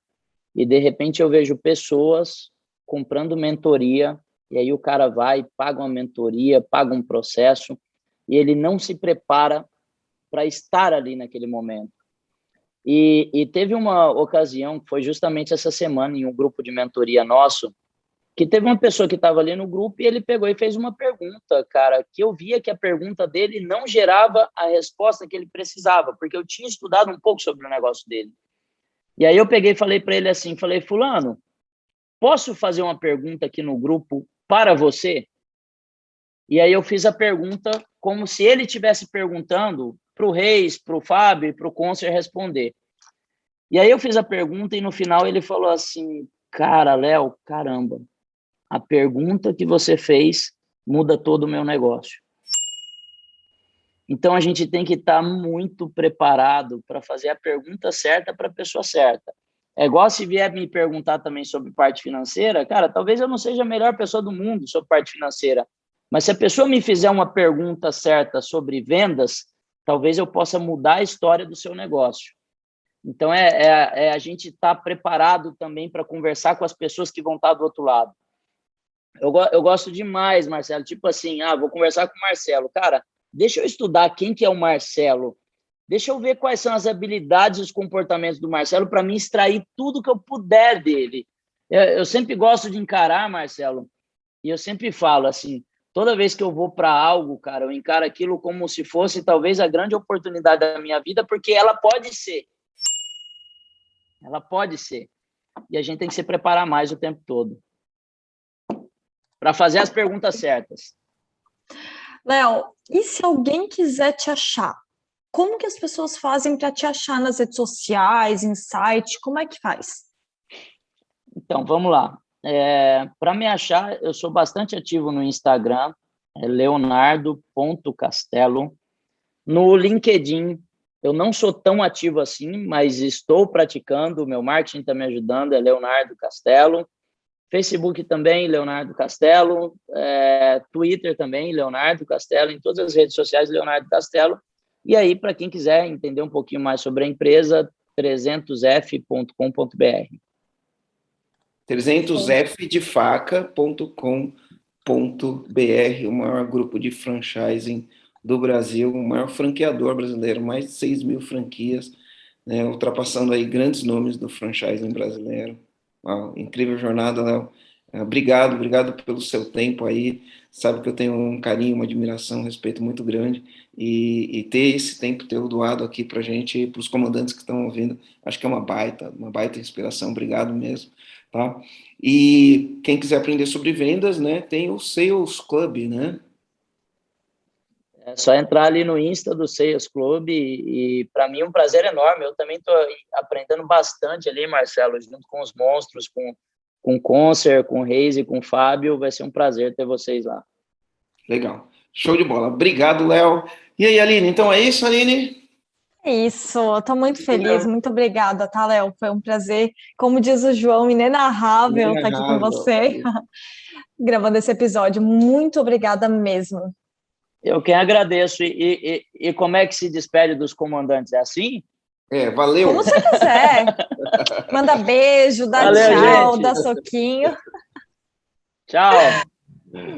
e de repente eu vejo pessoas comprando mentoria, e aí o cara vai, paga uma mentoria, paga um processo, e ele não se prepara para estar ali naquele momento. E teve uma ocasião, que foi justamente essa semana, em um grupo de mentoria nosso, que teve uma pessoa que estava ali no grupo, e ele pegou e fez uma pergunta, cara, que eu via que a pergunta dele não gerava a resposta que ele precisava, porque eu tinha estudado um pouco sobre o negócio dele. E aí eu peguei e falei para ele assim, falei, fulano, posso fazer uma pergunta aqui no grupo para você? E aí eu fiz a pergunta como se ele estivesse perguntando para o Reis, para o Fábio, para o Concer responder. E aí eu fiz a pergunta, e no final ele falou assim, cara, Léo, caramba, a pergunta que você fez muda todo o meu negócio. Então a gente tem que estar muito preparado para fazer a pergunta certa para a pessoa certa. É igual se vier me perguntar também sobre parte financeira, cara, talvez eu não seja a melhor pessoa do mundo sobre parte financeira, mas se a pessoa me fizer uma pergunta certa sobre vendas, talvez eu possa mudar a história do seu negócio. Então, a gente estar preparado também para conversar com as pessoas que vão estar do outro lado. Eu gosto demais, Marcelo, tipo assim, vou conversar com o Marcelo. Cara, deixa eu estudar quem que é o Marcelo. Deixa eu ver quais são as habilidades e os comportamentos do Marcelo para mim extrair tudo que eu puder dele. Eu sempre gosto de encarar, Marcelo, e eu sempre falo assim, toda vez que eu vou para algo, cara, eu encaro aquilo como se fosse talvez a grande oportunidade da minha vida, porque ela pode ser. Ela pode ser. E a gente tem que se preparar mais o tempo todo para fazer as perguntas certas. Léo, e se alguém quiser te achar? Como que as pessoas fazem para te achar nas redes sociais, em site? Como é que faz? Então, vamos lá. Para me achar, eu sou bastante ativo no Instagram, leonardo.castelo. No LinkedIn, eu não sou tão ativo assim, mas estou praticando, o meu marketing está me ajudando, é Leonardo Castelo. Facebook também, Leonardo Castelo. Twitter também, Leonardo Castelo. Em todas as redes sociais, Leonardo Castelo. E aí, para quem quiser entender um pouquinho mais sobre a empresa, 300f.com.br. 300fdefaca.com.br, o maior grupo de franchising do Brasil, o maior franqueador brasileiro, mais de 6.000 franquias, né, ultrapassando aí grandes nomes do franchising brasileiro. Uau, incrível jornada, Léo. Obrigado pelo seu tempo aí. Sabe que eu tenho um carinho, uma admiração, um respeito muito grande. E ter esse tempo teu doado aqui para a gente, para os comandantes que estão ouvindo, acho que é uma baita inspiração. Obrigado mesmo, tá? E quem quiser aprender sobre vendas, né, tem o Sales Club, né? É só entrar ali no Insta do Sales Club e para mim é um prazer enorme. Eu também estou aprendendo bastante ali, Marcelo, junto com os monstros, com o Concer, com o Reis e com o Fábio. Vai ser um prazer ter vocês lá. Legal. Show de bola. Obrigado, Léo. E aí, Aline? Então é isso, Aline? É isso, eu tô muito feliz, muito obrigada, tá, Léo? Foi um prazer, como diz o João, inenarrável estar aqui com você, gravando esse episódio. Muito obrigada mesmo. Eu quem agradeço. E como é que se despede dos comandantes? É assim? Valeu. Como você quiser. Manda beijo, dá Valeu, tchau, gente. dá soquinho. Tchau.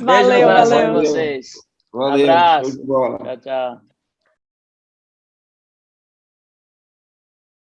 Valeu, Beijo no coração valeu. de vocês. Valeu, Abraço. show de bola. Tchau, tchau.